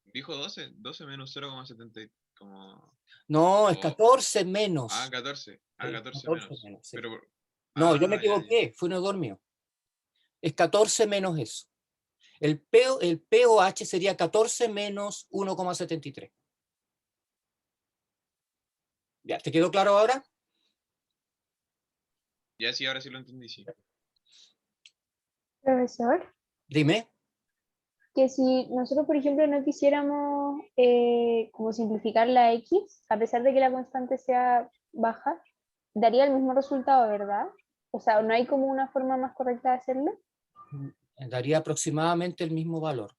Dijo 12 menos 0,70, como... No, es o- 14 menos. 14. 14 14 menos. menos, sí. Pero, No, yo me ya, ya. equivoqué, fue un error mío. Es 14 menos eso. El pOH sería 14 menos 1,73. ¿Ya? ¿Te quedó claro ahora? Ya sí, ahora sí lo entendí, sí. Profesor, Dime. que si nosotros, por ejemplo, no quisiéramos como simplificar la X, a pesar de que la constante sea baja, daría el mismo resultado, ¿verdad? O sea, ¿no hay como una forma más correcta de hacerlo? Daría aproximadamente el mismo valor. Ya,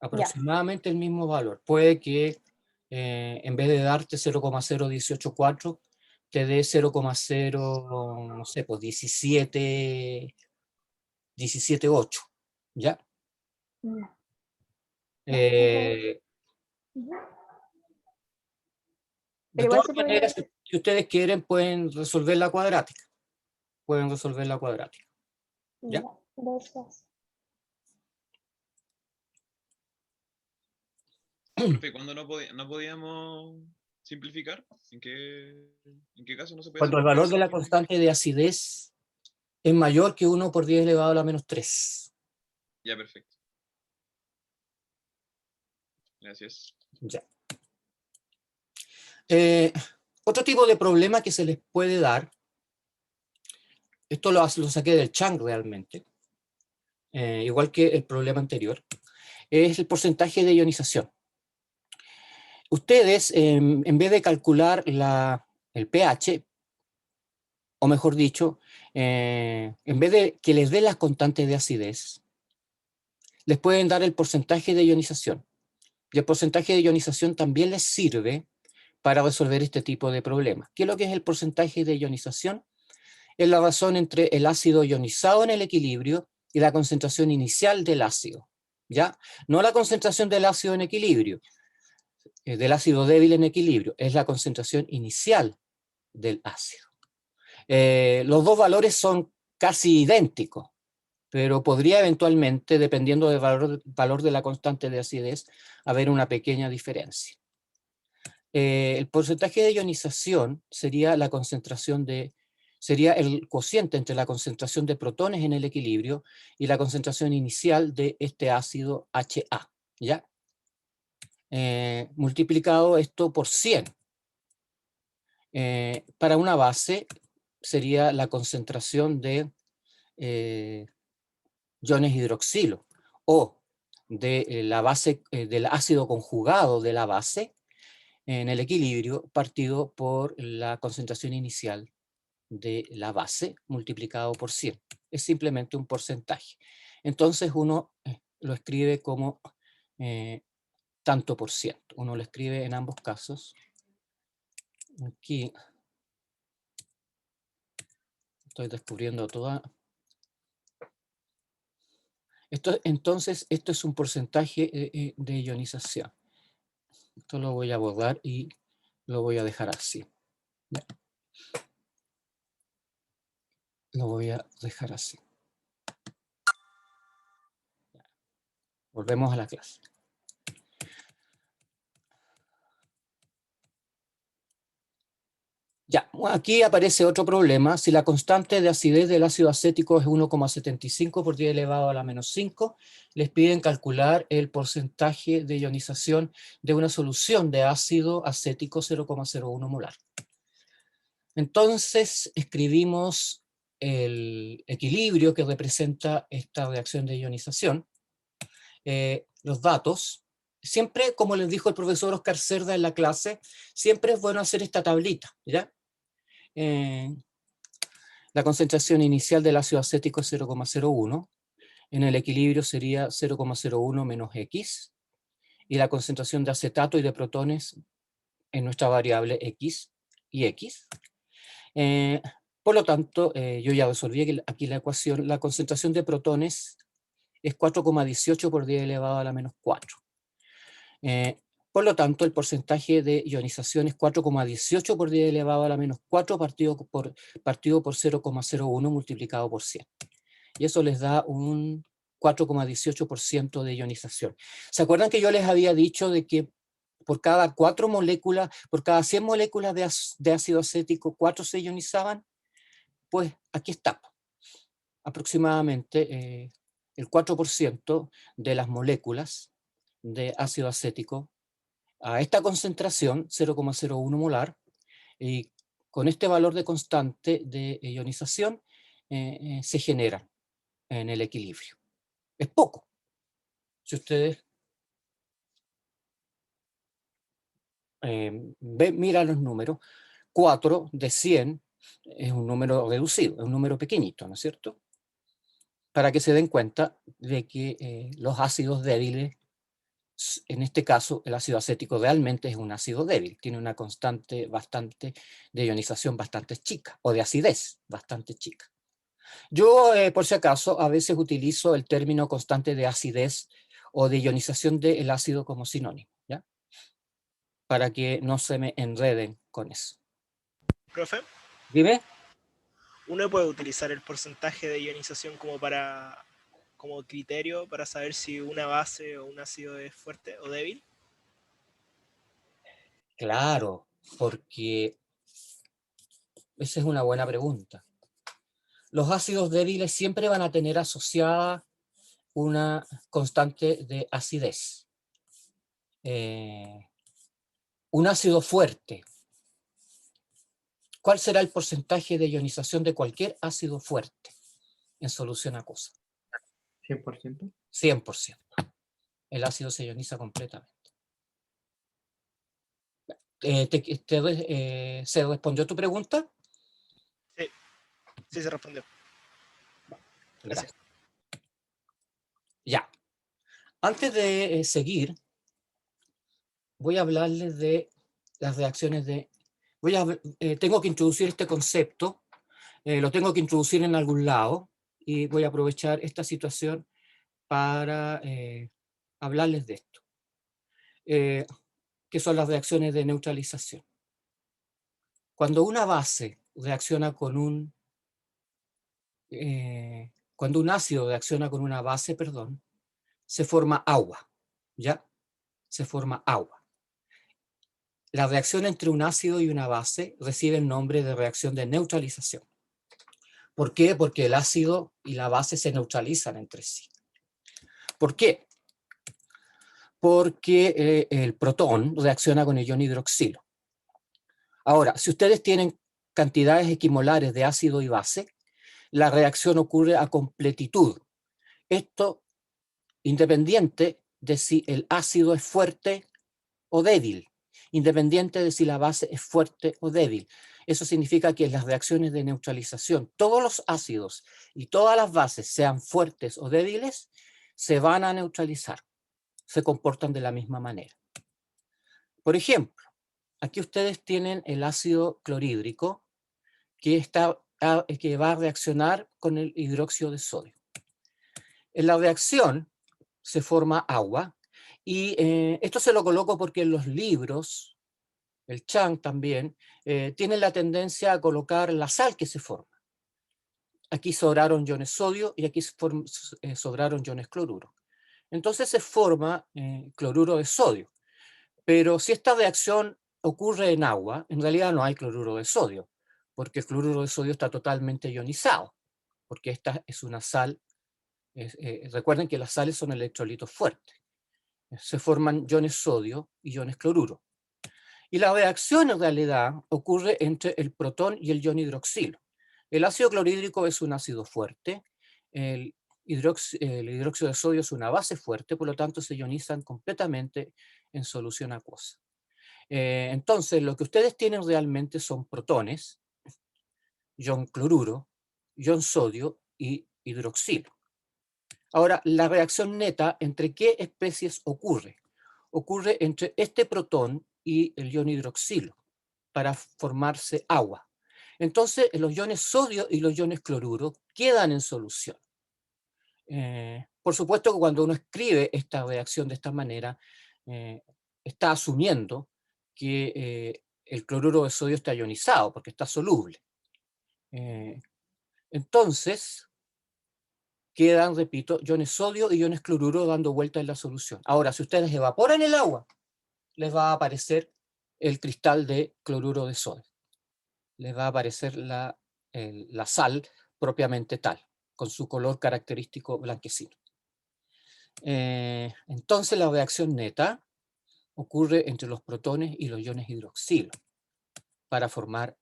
Aproximadamente el mismo valor. Puede que en vez de darte 0,0184, te dé 0,0, no sé, pues 17,8. ¿Ya? ya. Eh, Ujú. de Pero igual todas se podría maneras, hacer. si ustedes quieren, pueden resolver la cuadrática. Pueden resolver la cuadrática. ¿Ya? Ya, gracias. Profe, ¿cuándo no podíamos simplificar? ¿En qué caso no se puede Cuando el valor de la simplificar? constante de acidez es mayor que 1 por 10 elevado a la menos 3. Ya, perfecto. Gracias. Ya. Otro tipo de problema que se les puede dar, esto lo saqué del Chang realmente, igual que el problema anterior, es el porcentaje de ionización. Ustedes, en vez de calcular el pH, o mejor dicho, en vez de que les dé las constantes de acidez, les pueden dar el porcentaje de ionización. Y el porcentaje de ionización también les sirve para resolver este tipo de problemas. ¿Qué es lo que es el porcentaje de ionización? Es la razón entre el ácido ionizado en el equilibrio y la concentración inicial del ácido, ¿ya? No la concentración del ácido en equilibrio, del ácido débil en equilibrio, es la concentración inicial del ácido. Los dos valores son casi idénticos, pero podría eventualmente, dependiendo del valor de la constante de acidez, haber una pequeña diferencia. El porcentaje de ionización sería la concentración sería el cociente entre la concentración de protones en el equilibrio y la concentración inicial de este ácido HA, ¿ya? Multiplicado esto por 100. Para una base sería la concentración de iones hidroxilo o de la base del ácido conjugado de la base en el equilibrio partido por la concentración inicial de la base multiplicado por 100. Es simplemente un porcentaje. Entonces uno lo escribe como tanto por ciento. Uno lo escribe en ambos casos. Aquí estoy descubriendo toda... Entonces, esto es un porcentaje de ionización. Esto lo voy a borrar y lo voy a dejar así. ¿Ya? Lo voy a dejar así. Volvemos a la clase. Ya, aquí aparece otro problema. Si la constante de acidez del ácido acético es 1,75 por 10 elevado a la menos 5, les piden calcular el porcentaje de ionización de una solución de ácido acético 0,01 molar. Entonces escribimos el equilibrio que representa esta reacción de ionización, los datos. Siempre, como les dijo el profesor Oscar Cerda en la clase, siempre es bueno hacer esta tablita, ¿ya? La concentración inicial del ácido acético es 0,01, en el equilibrio sería 0,01 menos X, y la concentración de acetato y de protones en nuestra variable X y X. Por lo tanto, yo ya resolví aquí la ecuación, la concentración de protones es 4,18 por 10 elevado a la menos 4. Por lo tanto, el porcentaje de ionización es 4,18 por 10 elevado a la menos 4 partido por 0,01 multiplicado por 100. Y eso les da un 4,18% de ionización. ¿Se acuerdan que yo les había dicho de que por cada 4 moléculas, por cada 100 moléculas de ácido acético, 4 se ionizaban? Pues aquí está. Aproximadamente el 4% de las moléculas de ácido acético a esta concentración, 0,01 molar, y con este valor de constante de ionización se genera en el equilibrio. Es poco. Si ustedes miran los números, 4 de 100 es un número reducido, es un número pequeñito, ¿no es cierto? Para que se den cuenta de que los ácidos débiles, en este caso el ácido acético realmente es un ácido débil, tiene una constante bastante de ionización bastante chica, o de acidez bastante chica. Yo, por si acaso, a veces utilizo el término constante de acidez o de ionización del ácido como sinónimo, ¿ya? Para que no se me enreden con eso. Profe, ¿Dime? ¿uno puede utilizar el porcentaje de ionización como criterio para saber si una base o un ácido es fuerte o débil? Claro, porque esa es una buena pregunta. Los ácidos débiles siempre van a tener asociada una constante de acidez. Un ácido fuerte ¿cuál será el porcentaje de ionización de cualquier ácido fuerte en solución acuosa? 100%. 100%. El ácido se ioniza completamente. ¿Se respondió tu pregunta? Sí, se respondió. Gracias. Ya. Antes de seguir, voy a hablarles de las reacciones de... tengo que introducir este concepto, lo tengo que introducir en algún lado, y voy a aprovechar esta situación para hablarles de esto, que son las reacciones de neutralización. Cuando una base reacciona con un... cuando un ácido reacciona con una base, perdón, se forma agua, ¿ya? Se forma agua. La reacción entre un ácido y una base recibe el nombre de reacción de neutralización. ¿Por qué? Porque el ácido y la base se neutralizan entre sí. ¿Por qué? Porque el protón reacciona con el ion hidroxilo. Ahora, si ustedes tienen cantidades equimolares de ácido y base, la reacción ocurre a completitud. Esto independiente de si el ácido es fuerte o débil, independiente de si la base es fuerte o débil. Eso significa que en las reacciones de neutralización, todos los ácidos y todas las bases, sean fuertes o débiles, se van a neutralizar. Se comportan de la misma manera. Por ejemplo, aquí ustedes tienen el ácido clorhídrico que va a reaccionar con el hidróxido de sodio. En la reacción se forma agua, y esto se lo coloco porque en los libros, el Chang también, tienen la tendencia a colocar la sal que se forma. Aquí sobraron iones sodio y aquí sobraron iones cloruro. Entonces se forma cloruro de sodio. Pero si esta reacción ocurre en agua, en realidad no hay cloruro de sodio, porque el cloruro de sodio está totalmente ionizado, porque esta es una sal. Recuerden que las sales son electrolitos fuertes. Se forman iones sodio y iones cloruro. Y la reacción en realidad ocurre entre el protón y el ion hidroxilo. El ácido clorhídrico es un ácido fuerte, el hidróxido de sodio es una base fuerte, por lo tanto se ionizan completamente en solución acuosa. Entonces lo que ustedes tienen realmente son protones, ion cloruro, ion sodio y hidroxilo. Ahora, la reacción neta, ¿entre qué especies ocurre? Ocurre entre este protón y el ion hidroxilo, para formarse agua. Entonces, los iones sodio y los iones cloruro quedan en solución. Por supuesto que cuando uno escribe esta reacción de esta manera, está asumiendo que el cloruro de sodio está ionizado, porque está soluble. Entonces, quedan, repito, iones sodio y iones cloruro dando vuelta en la solución. Ahora, si ustedes evaporan el agua, les va a aparecer el cristal de cloruro de sodio. Les va a aparecer la sal propiamente tal, con su color característico blanquecino. Entonces la reacción neta ocurre entre los protones y los iones hidroxilo para formar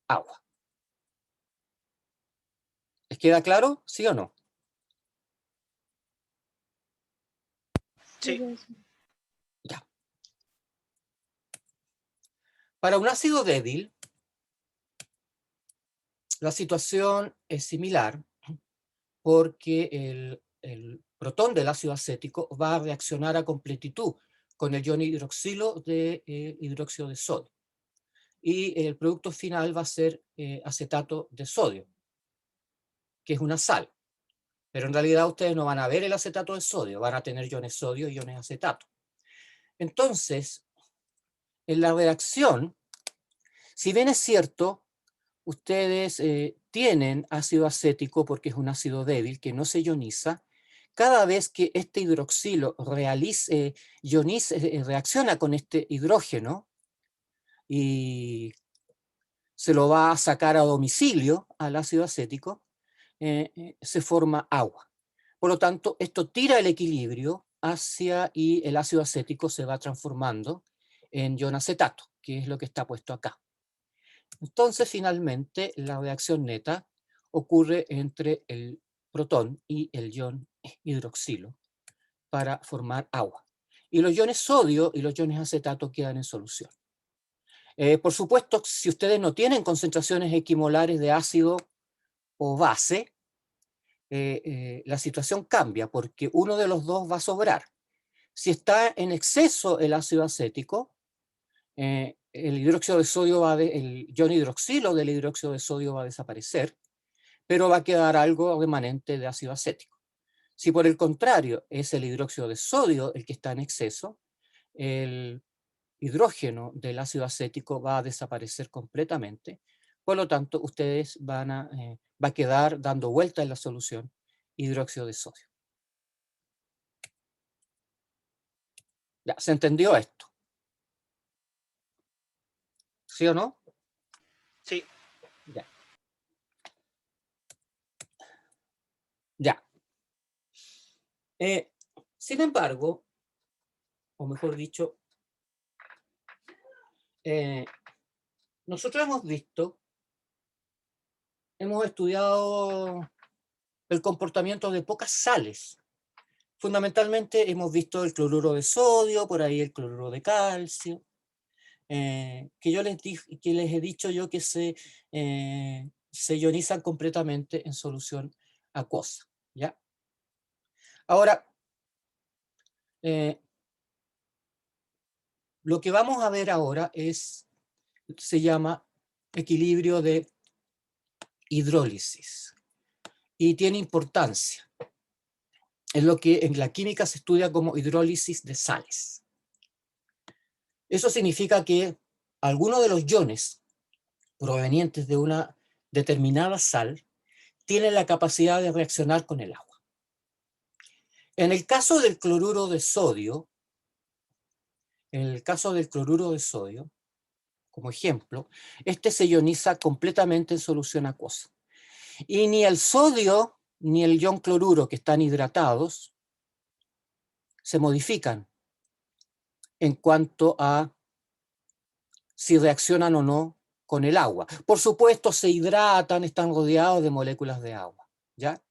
agua. ¿Les queda claro? ¿Sí o no? Sí. Ya. Para un ácido débil, la situación es similar, porque el protón del ácido acético va a reaccionar a completitud con el ion hidroxilo de hidróxido de sodio. Y el producto final va a ser acetato de sodio, que es una sal. Pero en realidad ustedes no van a ver el acetato de sodio, van a tener iones sodio y iones acetato. Entonces, en la reacción, si bien es cierto, ustedes tienen ácido acético porque es un ácido débil que no se ioniza, cada vez que este hidroxilo reacciona con este hidrógeno y se lo va a sacar a domicilio al ácido acético, se forma agua. Por lo tanto, esto tira el equilibrio y el ácido acético se va transformando en ion acetato, que es lo que está puesto acá. Entonces, finalmente, la reacción neta ocurre entre el protón y el ion hidroxilo para formar agua. Y los iones sodio y los iones acetato quedan en solución. Por supuesto, si ustedes no tienen concentraciones equimolares de ácido o base, la situación cambia porque uno de los dos va a sobrar. Si está en exceso el ácido acético, el hidróxido de sodio el ion hidroxilo del hidróxido de sodio va a desaparecer, pero va a quedar algo remanente de ácido acético. Si por el contrario es el hidróxido de sodio el que está en exceso, el hidrógeno del ácido acético va a desaparecer completamente. Por lo tanto, ustedes va a quedar dando vuelta en la solución hidróxido de sodio. Ya, ¿se entendió esto? ¿Sí o no? Sí. Ya. Ya. Sin embargo, o mejor dicho, nosotros hemos estudiado el comportamiento de pocas sales. Fundamentalmente hemos visto el cloruro de sodio, por ahí el cloruro de calcio, que les he dicho yo que se ionizan completamente en solución acuosa, ¿ya? Ahora, lo que vamos a ver ahora se llama equilibrio de hidrólisis y tiene importancia. Es lo que en la química se estudia como hidrólisis de sales. Eso significa que algunos de los iones provenientes de una determinada sal tienen la capacidad de reaccionar con el agua. En el caso del cloruro de sodio, como ejemplo, este se ioniza completamente en solución acuosa. Y ni el sodio ni el ion cloruro, que están hidratados, se modifican en cuanto a si reaccionan o no con el agua. Por supuesto, se hidratan, están rodeados de moléculas de agua, ¿ya?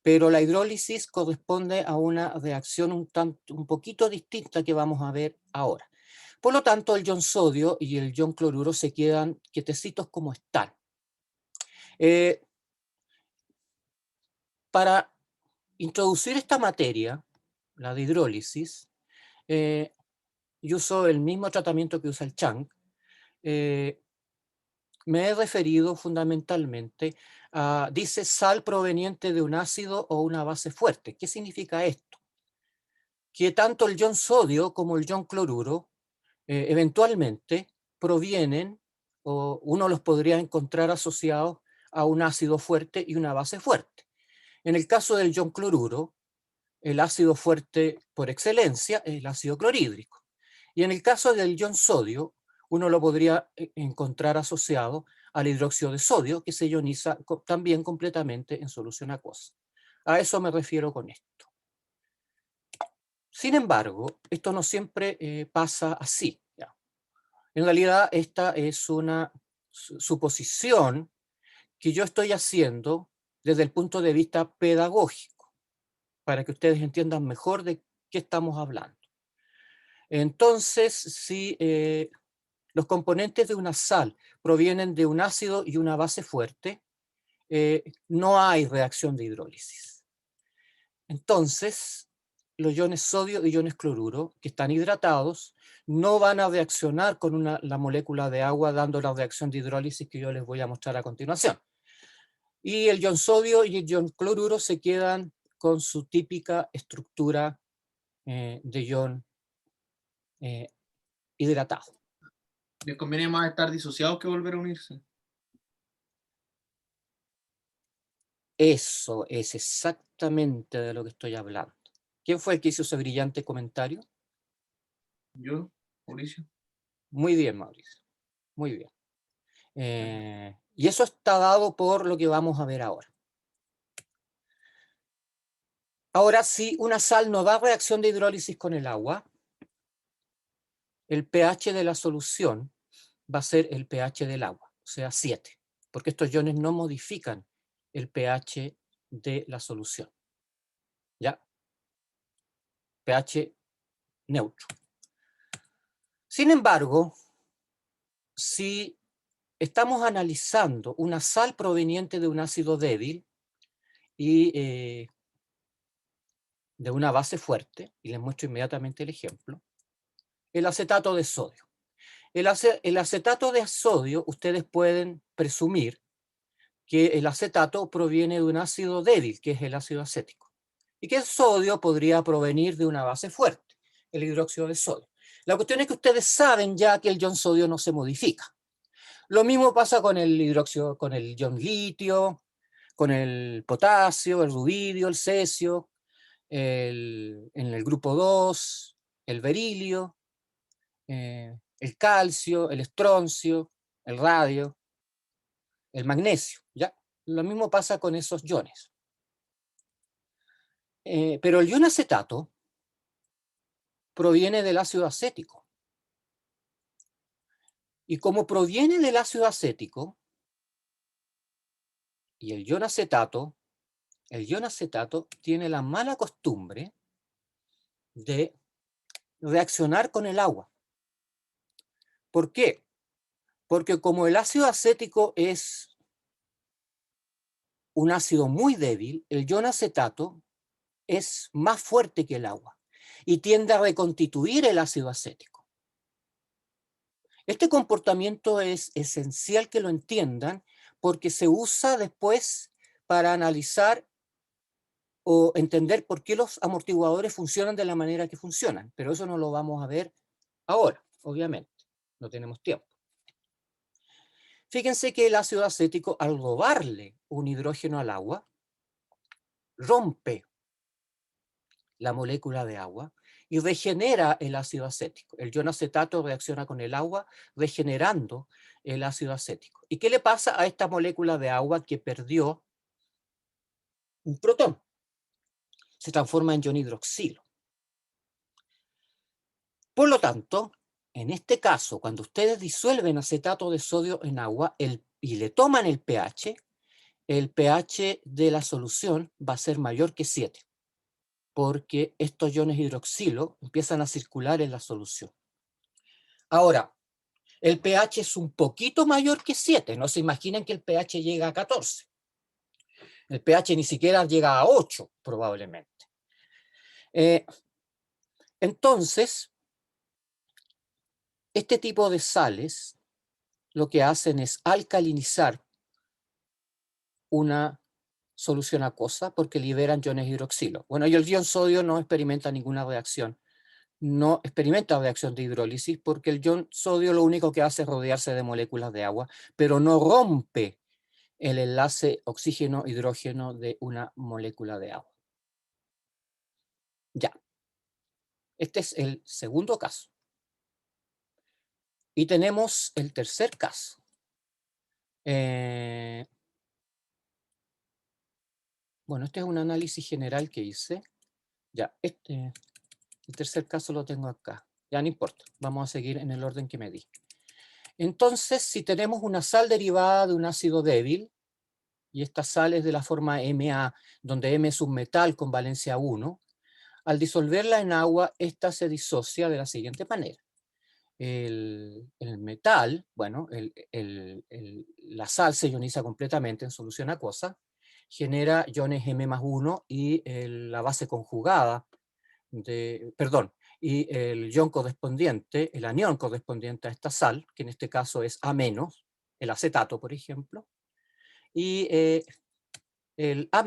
Pero la hidrólisis corresponde a una reacción un poquito distinta que vamos a ver ahora. Por lo tanto, el ion sodio y el ion cloruro se quedan quietecitos como están. Para introducir esta materia, la de hidrólisis, yo uso el mismo tratamiento que usa el Chang. Me he referido fundamentalmente a, dice, sal proveniente de un ácido o una base fuerte. ¿Qué significa esto? Que tanto el ion sodio como el ion cloruro eventualmente provienen, o uno los podría encontrar asociados a un ácido fuerte y una base fuerte. En el caso del ion cloruro, el ácido fuerte por excelencia es el ácido clorhídrico. Y en el caso del ion sodio, uno lo podría encontrar asociado al hidróxido de sodio, que se ioniza también completamente en solución acuosa. A eso me refiero con esto. Sin embargo, esto no siempre pasa así, ¿ya? En realidad, esta es una suposición que yo estoy haciendo desde el punto de vista pedagógico, para que ustedes entiendan mejor de qué estamos hablando. Entonces, si los componentes de una sal provienen de un ácido y una base fuerte, no hay reacción de hidrólisis. Entonces, los iones sodio y iones cloruro, que están hidratados, no van a reaccionar con la molécula de agua dando la reacción de hidrólisis que yo les voy a mostrar a continuación. Y el ion sodio y el ion cloruro se quedan con su típica estructura de ion hidratado. Les conviene más estar disociados que volver a unirse. Eso es exactamente de lo que estoy hablando. ¿Quién fue el que hizo ese brillante comentario? Yo, Mauricio. Muy bien, Mauricio. Muy bien. Y eso está dado por lo que vamos a ver ahora. Ahora, si una sal no da reacción de hidrólisis con el agua, el pH de la solución va a ser el pH del agua. sea 7, porque estos iones no modifican el pH de la solución. ¿Ya? pH neutro. Sin embargo, si estamos analizando una sal proveniente de un ácido débil y de una base fuerte, y les muestro inmediatamente el ejemplo, el acetato de sodio. El acetato de sodio, ustedes pueden presumir que el acetato proviene de un ácido débil, que es el ácido acético, y que el sodio podría provenir de una base fuerte, el hidróxido de sodio. La cuestión es que ustedes saben ya que el ion sodio no se modifica. Lo mismo pasa con el hidróxido, con el ion litio, con el potasio, el rubidio, el cesio, en el grupo 2, el berilio, el calcio, el estroncio, el radio, el magnesio, ¿ya? Lo mismo pasa con esos iones. Pero el ion acetato proviene del ácido acético. Y como proviene del ácido acético, y el ion acetato tiene la mala costumbre de reaccionar con el agua. ¿Por qué? Porque como el ácido acético es un ácido muy débil, el ion acetato es más fuerte que el agua y tiende a reconstituir el ácido acético. Este comportamiento es esencial que lo entiendan porque se usa después para analizar o entender por qué los amortiguadores funcionan de la manera que funcionan, pero eso no lo vamos a ver ahora, obviamente, no tenemos tiempo. Fíjense que el ácido acético, al robarle un hidrógeno al agua, rompe la molécula de agua y regenera el ácido acético. El ion acetato reacciona con el agua regenerando el ácido acético. ¿Y qué le pasa a esta molécula de agua que perdió un protón? Se transforma en ion hidroxilo. Por lo tanto, en este caso, cuando ustedes disuelven acetato de sodio en agua y le toman el pH de la solución va a ser mayor que 7, porque estos iones hidroxilo empiezan a circular en la solución. Ahora, el pH es un poquito mayor que 7, no se imaginen que el pH llega a 14. El pH ni siquiera llega a 8, probablemente. Entonces, este tipo de sales lo que hacen es alcalinizar una solución acuosa porque liberan iones hidroxilo. Bueno, y el ion sodio no experimenta ninguna reacción. No experimenta reacción de hidrólisis porque el ion sodio lo único que hace es rodearse de moléculas de agua, pero no rompe el enlace oxígeno-hidrógeno de una molécula de agua. Ya. Este es el segundo caso. Y tenemos el tercer caso. Bueno, este es un análisis general que hice. Ya, el tercer caso lo tengo acá. Ya no importa, vamos a seguir en el orden que me di. Entonces, si tenemos una sal derivada de un ácido débil, y esta sal es de la forma Ma, donde M es un metal con valencia 1, al disolverla en agua, esta se disocia de la siguiente manera. El metal, bueno, la sal se ioniza completamente en solución acuosa, genera iones M+1 y la base conjugada, y el ion correspondiente, el anión correspondiente a esta sal, que en este caso es A-, el acetato, por ejemplo, y el A-,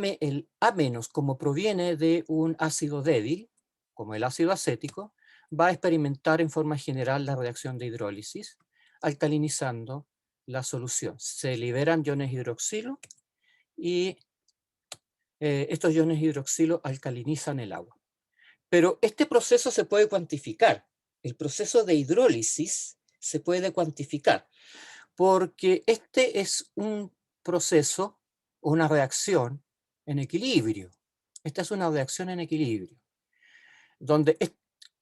como proviene de un ácido débil, como el ácido acético, va a experimentar en forma general la reacción de hidrólisis, alcalinizando la solución. Se liberan iones hidroxilo y estos iones hidroxilo alcalinizan el agua. Pero este proceso se puede cuantificar. El proceso de hidrólisis se puede cuantificar, porque este es un proceso, una reacción en equilibrio. Esta es una reacción en equilibrio, donde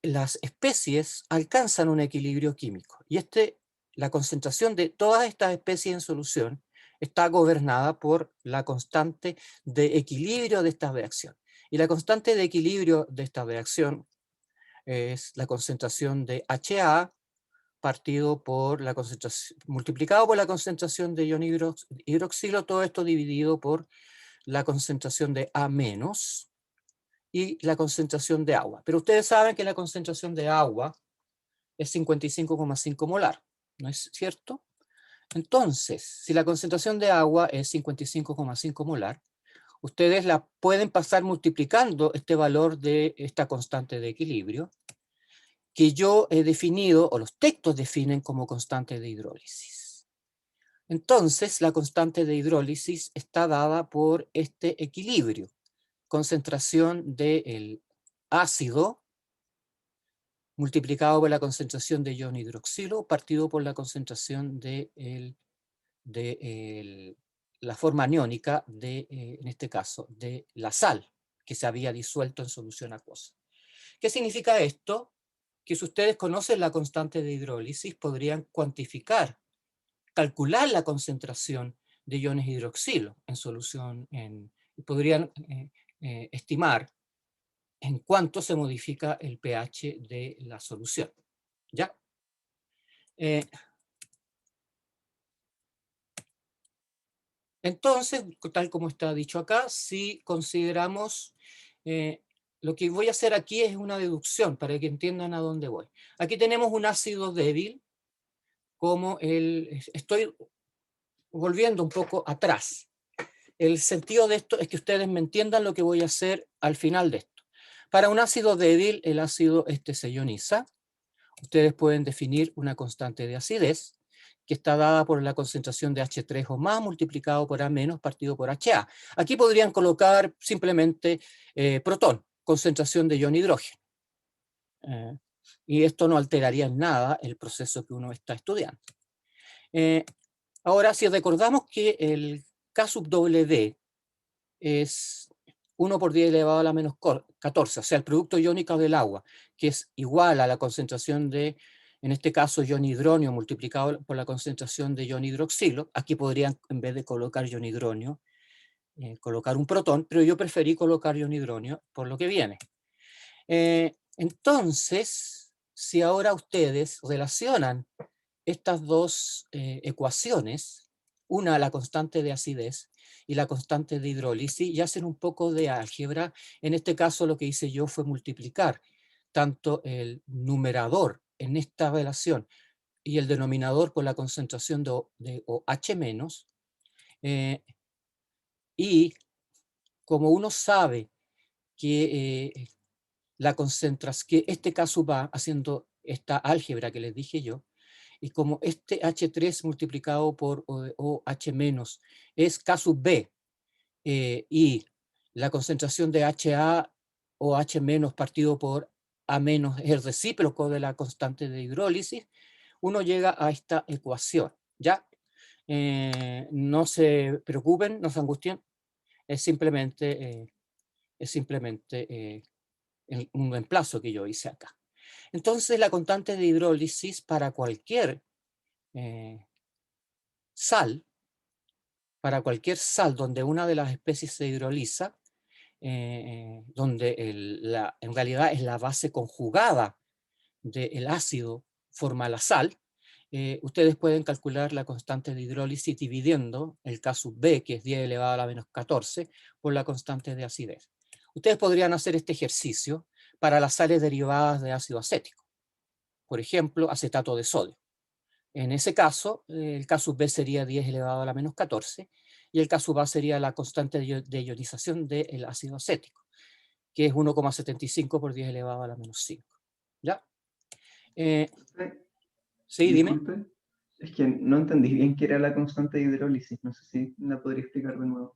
las especies alcanzan un equilibrio químico. Y este la concentración de todas estas especies en solución está gobernada por la constante de equilibrio de esta reacción. Y la constante de equilibrio de esta reacción es la concentración de HA partido por la concentración, multiplicado por la concentración de ion hidroxilo, todo esto dividido por la concentración de A- y la concentración de agua. Pero ustedes saben que la concentración de agua es 55,5 molar, ¿no es cierto? Entonces, si la concentración de agua es 55,5 molar, ustedes la pueden pasar multiplicando este valor de esta constante de equilibrio, que yo he definido, o los textos definen como constante de hidrólisis. Entonces, la constante de hidrólisis está dada por este equilibrio, concentración del ácido multiplicado por la concentración de ion hidroxilo partido por la concentración de la forma aniónica de, en este caso, de la sal que se había disuelto en solución acuosa. ¿Qué significa esto? Que si ustedes conocen la constante de hidrólisis, podrían cuantificar, calcular la concentración de iones hidroxilo en solución, podrían estimar en cuánto se modifica el pH de la solución. ¿Ya? Entonces, tal como está dicho acá, si consideramos, lo que voy a hacer aquí es una deducción para que entiendan a dónde voy. Aquí tenemos un ácido débil, como estoy volviendo un poco atrás. El sentido de esto es que ustedes me entiendan lo que voy a hacer al final de esto. Para un ácido débil, el ácido se ioniza. Ustedes pueden definir una constante de acidez, que está dada por la concentración de H3 o más multiplicado por A menos partido por HA. Aquí podrían colocar simplemente protón, concentración de ion hidrógeno. Y esto no alteraría en nada el proceso que uno está estudiando. Ahora, si recordamos que el K sub W es 1 por 10 elevado a la menos 14, o sea, el producto iónico del agua, que es igual a la concentración de, en este caso, ion hidronio multiplicado por la concentración de ion hidroxilo. Aquí podrían, en vez de colocar ion hidronio, colocar un protón, pero yo preferí colocar ion hidronio por lo que viene. Entonces, si ahora ustedes relacionan estas dos ecuaciones, una la constante de acidez y la constante de hidrólisis, y hacen un poco de álgebra, en este caso lo que hice yo fue multiplicar tanto el numerador en esta relación y el denominador por la concentración de OH-, y como uno sabe que que este caso va haciendo esta álgebra que les dije yo, y como este H3 multiplicado por OH- es K sub B, y la concentración de HA o H- partido por A- es el recíproco de la constante de hidrólisis, uno llega a esta ecuación. ¿Ya? No se preocupen, no se angustien, es simplemente un reemplazo que yo hice acá. Entonces la constante de hidrólisis para cualquier sal, donde una de las especies se hidroliza, donde en realidad es la base conjugada del ácido forma la sal, ustedes pueden calcular la constante de hidrólisis dividiendo el K sub B, que es 10 elevado a la menos 14, por la constante de acidez. Ustedes podrían hacer este ejercicio para las sales derivadas de ácido acético. Por ejemplo, acetato de sodio. En ese caso, el K sub B sería 10 elevado a la menos 14, y el K sub A sería la constante de ionización del ácido acético, que es 1,75 por 10 elevado a la menos 5. ¿Ya? Sí, dime. Disculpe, es que no entendí bien qué era la constante de hidrólisis. No sé si la podría explicar de nuevo.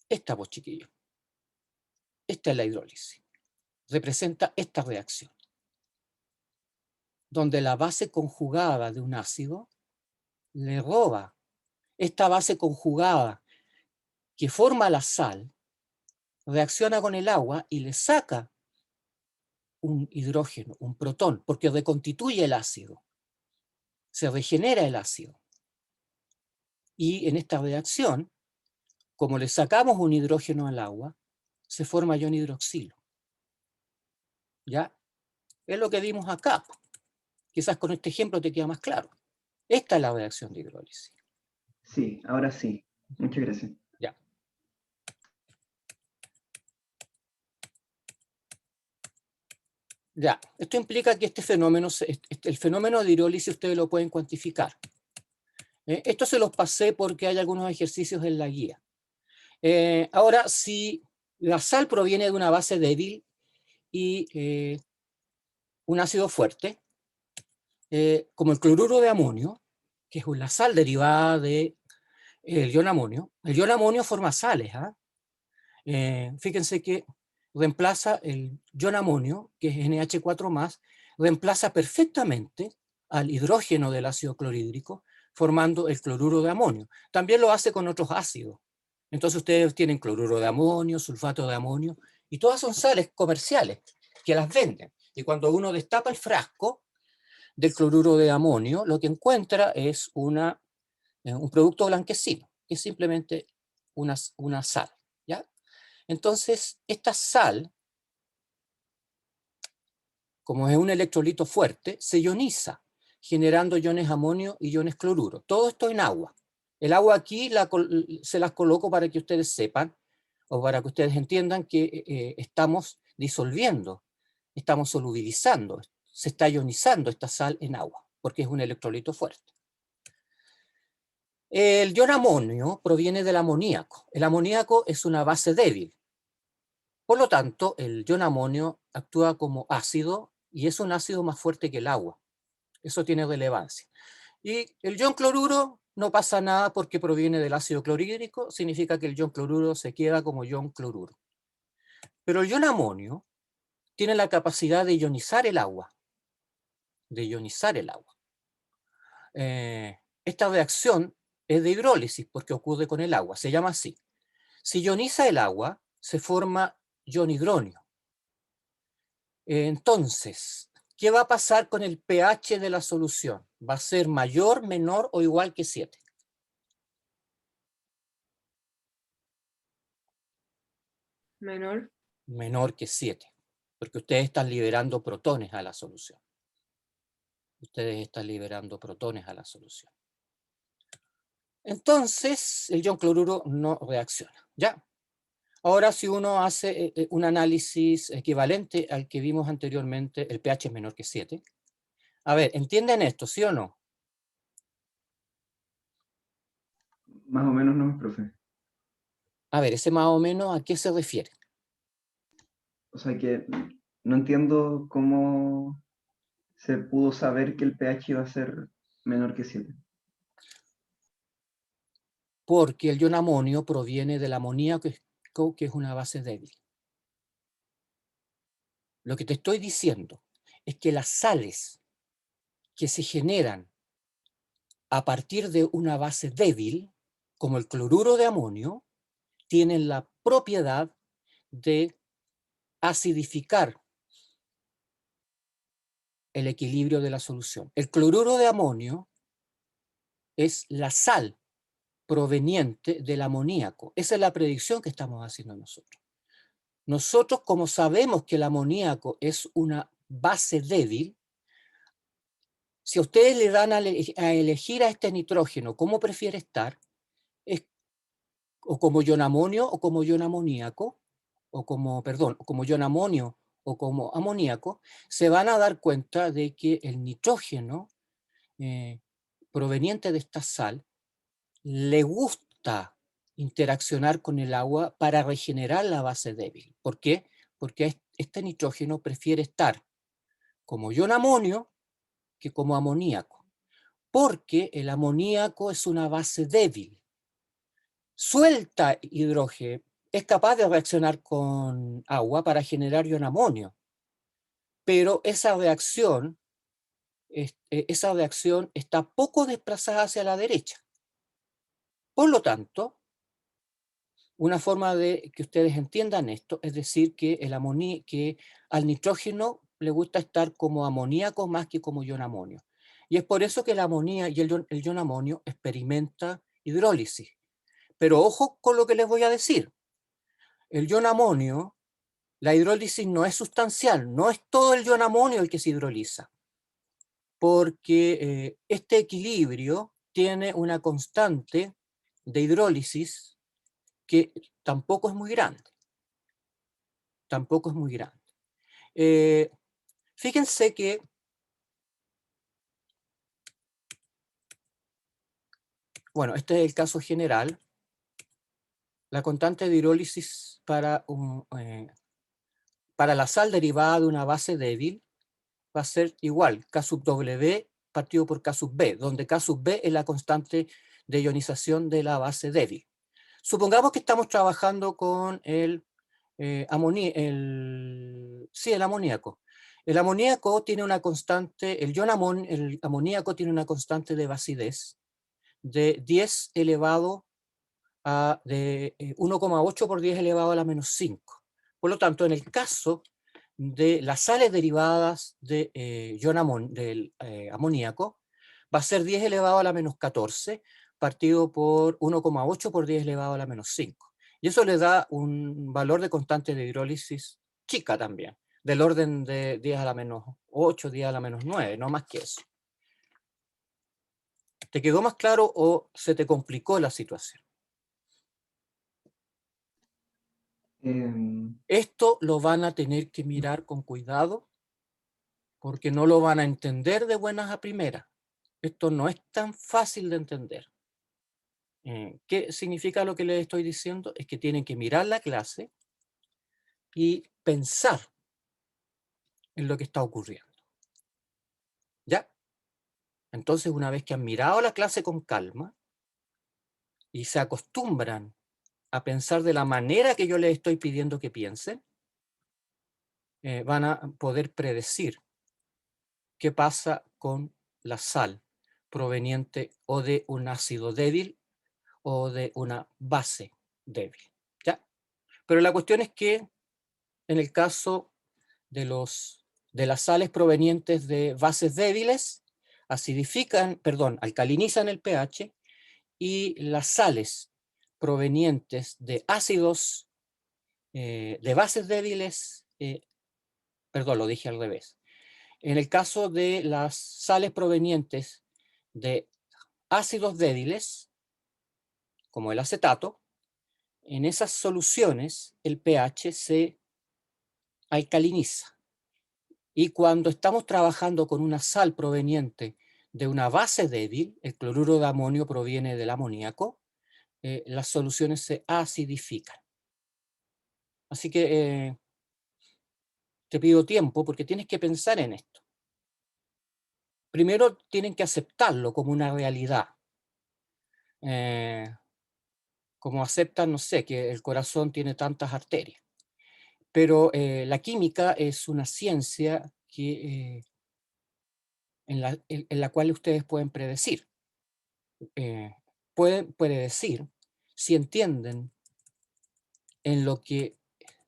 Esta, pues, chiquillo. Esta es la hidrólisis. Representa esta reacción, donde la base conjugada de un ácido le roba esta base conjugada que forma la sal, reacciona con el agua y le saca un hidrógeno, un protón, porque reconstituye el ácido. Se regenera el ácido. Y en esta reacción, como le sacamos un hidrógeno al agua, se forma ion hidroxilo. ¿Ya? Es lo que vimos acá. Quizás con este ejemplo te queda más claro. Esta es la reacción de hidrólisis. Sí, ahora sí. Muchas gracias. Ya. Ya, esto implica que este fenómeno, el fenómeno de hidrólisis ustedes lo pueden cuantificar. Esto se los pasé porque hay algunos ejercicios en la guía. Ahora, si la sal proviene de una base débil y un ácido fuerte, como el cloruro de amonio, que es la sal derivada del ion amonio forma sales. Fíjense que reemplaza el ion amonio, que es NH4+, reemplaza perfectamente al hidrógeno del ácido clorhídrico, formando el cloruro de amonio. También lo hace con otros ácidos. Entonces ustedes tienen cloruro de amonio, sulfato de amonio, y todas son sales comerciales que las venden. Y cuando uno destapa el frasco del cloruro de amonio, lo que encuentra es un producto blanquecino, que es simplemente una sal. ¿Ya? Entonces, esta sal, como es un electrolito fuerte, se ioniza, generando iones amonio y iones cloruro. Todo esto en agua. El agua aquí se las coloco para que ustedes sepan, o para que ustedes entiendan que estamos disolviendo, estamos solubilizando, se está ionizando esta sal en agua, porque es un electrolito fuerte. El ion amonio proviene del amoníaco. El amoníaco es una base débil. Por lo tanto, el ion amonio actúa como ácido y es un ácido más fuerte que el agua. Eso tiene relevancia. Y el ion cloruro no pasa nada porque proviene del ácido clorhídrico, significa que el ion cloruro se queda como ion cloruro. Pero el ion amonio tiene la capacidad de ionizar el agua. Esta reacción es de hidrólisis porque ocurre con el agua, se llama así. Si ioniza el agua, se forma ion hidronio. Entonces, ¿qué va a pasar con el pH de la solución? ¿Va a ser mayor, menor o igual que 7? Menor. Menor que 7, porque ustedes están liberando protones a la solución. Entonces, el ion cloruro no reacciona. ¿Ya? Ahora, si uno hace un análisis equivalente al que vimos anteriormente, el pH es menor que 7. A ver, ¿entienden esto, sí o no? Más o menos no, profe. A ver, ese más o menos, ¿a qué se refiere? O sea que no entiendo cómo se pudo saber que el pH iba a ser menor que 7. Porque el ion amonio proviene del amoníaco, que es una base débil. Lo que te estoy diciendo es que las sales que se generan a partir de una base débil, como el cloruro de amonio, tienen la propiedad de acidificar el equilibrio de la solución. El cloruro de amonio es la sal proveniente del amoníaco. Esa es la predicción que estamos haciendo nosotros. Nosotros, como sabemos que el amoníaco es una base débil, si a ustedes le dan a elegir a este nitrógeno cómo prefiere estar, o como ion amonio o como ion amoníaco, como ion amonio o como amoníaco, se van a dar cuenta de que el nitrógeno proveniente de esta sal le gusta interaccionar con el agua para regenerar la base débil. ¿Por qué? Porque este nitrógeno prefiere estar como ion amonio que como amoníaco, porque el amoníaco es una base débil. Suelta hidrógeno, es capaz de reaccionar con agua para generar ion amonio, pero esa reacción está poco desplazada hacia la derecha. Por lo tanto, una forma de que ustedes entiendan esto es decir que al nitrógeno le gusta estar como amoníaco más que como ion amonio. Y es por eso que el amonía y el ion amonio experimenta hidrólisis. Pero ojo con lo que les voy a decir. El ion amonio, la hidrólisis no es sustancial, no es todo el ion amonio el que se hidroliza, porque este equilibrio tiene una constante de hidrólisis que tampoco es muy grande. Tampoco es muy grande. Fíjense que bueno, este es el caso general. La constante de hidrólisis para la sal derivada de una base débil va a ser igual, K sub W partido por K sub B, donde K sub B es la constante de ionización de la base débil. Supongamos que estamos trabajando con el amoníaco. El amoníaco tiene una constante, el amoníaco tiene una constante de basidez de 10 elevado a 1,8 por 10 elevado a la menos 5. Por lo tanto, en el caso de las sales derivadas del amoníaco, va a ser 10 elevado a la menos 14, partido por 1,8 por 10 elevado a la menos 5. Y eso le da un valor de constante de hidrólisis chica también, del orden de 10 a la menos 8, 10 a la menos 9, no más que eso. ¿Te quedó más claro o se te complicó la situación? Esto lo van a tener que mirar con cuidado porque no lo van a entender de buenas a primeras. Esto no es tan fácil de entender. ¿Qué significa lo que les estoy diciendo? Es que tienen que mirar la clase y pensar en lo que está ocurriendo. ¿Ya? Entonces, una vez que han mirado la clase con calma y se acostumbran a pensar de la manera que yo les estoy pidiendo que piensen, van a poder predecir qué pasa con la sal proveniente o de un ácido débil o de una base débil. ¿Ya? Pero la cuestión es que en el caso de las sales provenientes de bases débiles, alcalinizan el pH, y las sales provenientes de ácidos de bases débiles, lo dije al revés. En el caso de las sales provenientes de ácidos débiles, como el acetato, en esas soluciones el pH se alcaliniza. Y cuando estamos trabajando con una sal proveniente de una base débil, el cloruro de amonio proviene del amoníaco, las soluciones se acidifican. Así que te pido tiempo porque tienes que pensar en esto. Primero tienen que aceptarlo como una realidad. Como aceptan, no sé, que el corazón tiene tantas arterias. Pero la química es una ciencia que, en la cual ustedes pueden predecir. Pueden predecir si entienden en lo que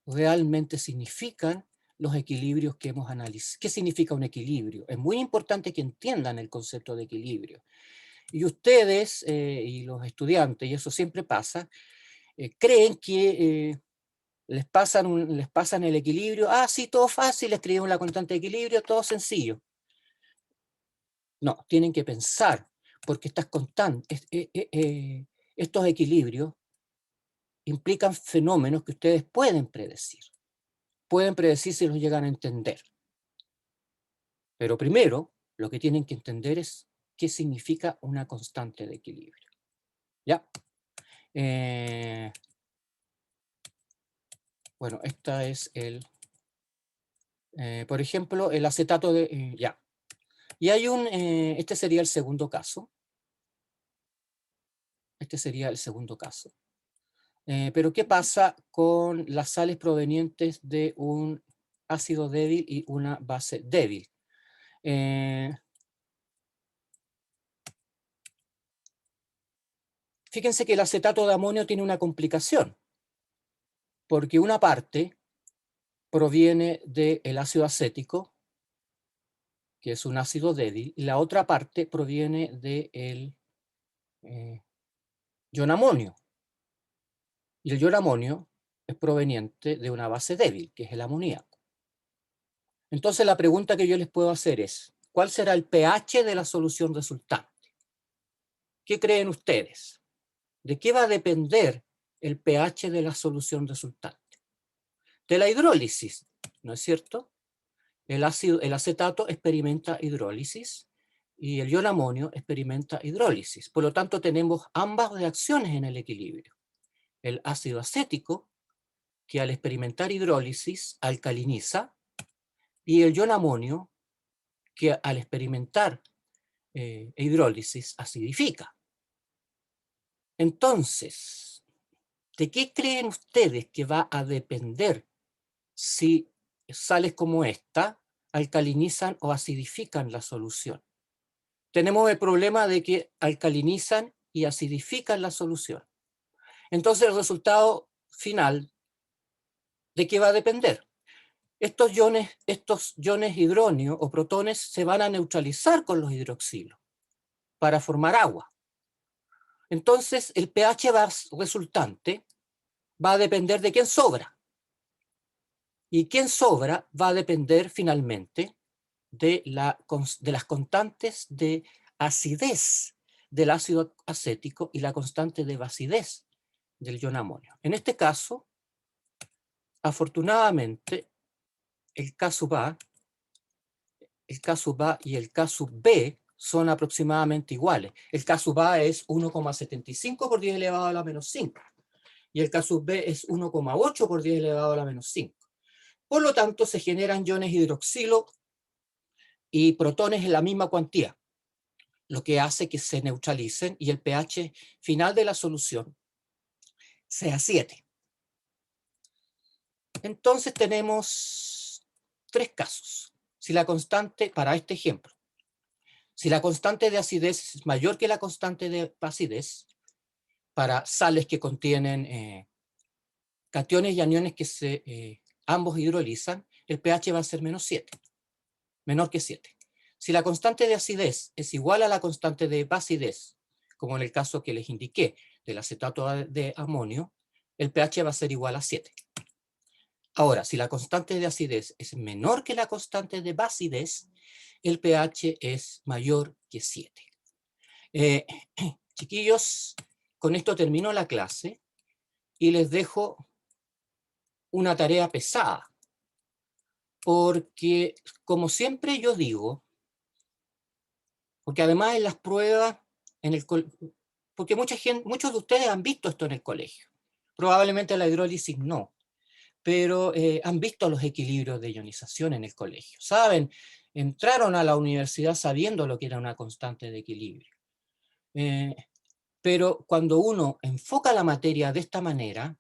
realmente significan los equilibrios que hemos analizado. ¿Qué significa un equilibrio? Es muy importante que entiendan el concepto de equilibrio. Y ustedes y los estudiantes, y eso siempre pasa, creen que les pasan el equilibrio. Ah, sí, todo fácil, escribimos la constante de equilibrio, todo sencillo. No, tienen que pensar, porque estos equilibrios implican fenómenos que ustedes pueden predecir. Pueden predecir si los llegan a entender. Pero primero, lo que tienen que entender es qué significa una constante de equilibrio. ¿Ya? Bueno, esta es por ejemplo, el acetato de... ya. Y hay este sería el segundo caso. Este sería el segundo caso. Pero ¿qué pasa con las sales provenientes de un ácido débil y una base débil? Fíjense que el acetato de amonio tiene una complicación, porque una parte proviene del ácido acético que es un ácido débil, y la otra parte proviene del ion amonio. Y el ion amonio es proveniente de una base débil, que es el amoníaco. Entonces la pregunta que yo les puedo hacer es, ¿cuál será el pH de la solución resultante? ¿Qué creen ustedes? ¿De qué va a depender el pH de la solución resultante? De la hidrólisis, ¿no es cierto? El acetato experimenta hidrólisis y el ion amonio experimenta hidrólisis. Por lo tanto, tenemos ambas reacciones en el equilibrio. El ácido acético, que al experimentar hidrólisis alcaliniza, y el ion amonio, que al experimentar hidrólisis acidifica. Entonces, ¿de qué creen ustedes que va a depender si sales como esta alcalinizan o acidifican la solución? Tenemos el problema de que alcalinizan y acidifican la solución. Entonces el resultado final, ¿de qué va a depender? Estos iones hidróneo o protones se van a neutralizar con los hidroxilos para formar agua. Entonces el pH resultante va a depender de quién sobra. Y quién sobra va a depender finalmente de las constantes de acidez del ácido acético y la constante de basidez del ion amonio. En este caso, afortunadamente, el K sub A y el K sub B son aproximadamente iguales. El K sub A es 1,75 por 10 elevado a la menos 5 y el K sub B es 1,8 por 10 elevado a la menos 5. Por lo tanto, se generan iones hidroxilo y protones en la misma cuantía, lo que hace que se neutralicen y el pH final de la solución sea 7. Entonces tenemos 3 casos. Si la constante, para este ejemplo, si la constante de acidez es mayor que la constante de acidez, para sales que contienen cationes y aniones que ambos hidrolizan, el pH va a ser menos 7, menor que 7. Si la constante de acidez es igual a la constante de basidez, como en el caso que les indiqué del acetato de amonio, el pH va a ser igual a 7. Ahora, si la constante de acidez es menor que la constante de basidez, el pH es mayor que 7. Chiquillos, con esto termino la clase y les dejo una tarea pesada. Porque, como siempre yo digo, porque además en las pruebas, porque muchos de ustedes han visto esto en el colegio. Probablemente la hidrólisis no, pero han visto los equilibrios de ionización en el colegio. Saben, entraron a la universidad sabiendo lo que era una constante de equilibrio. Pero cuando uno enfoca la materia de esta manera,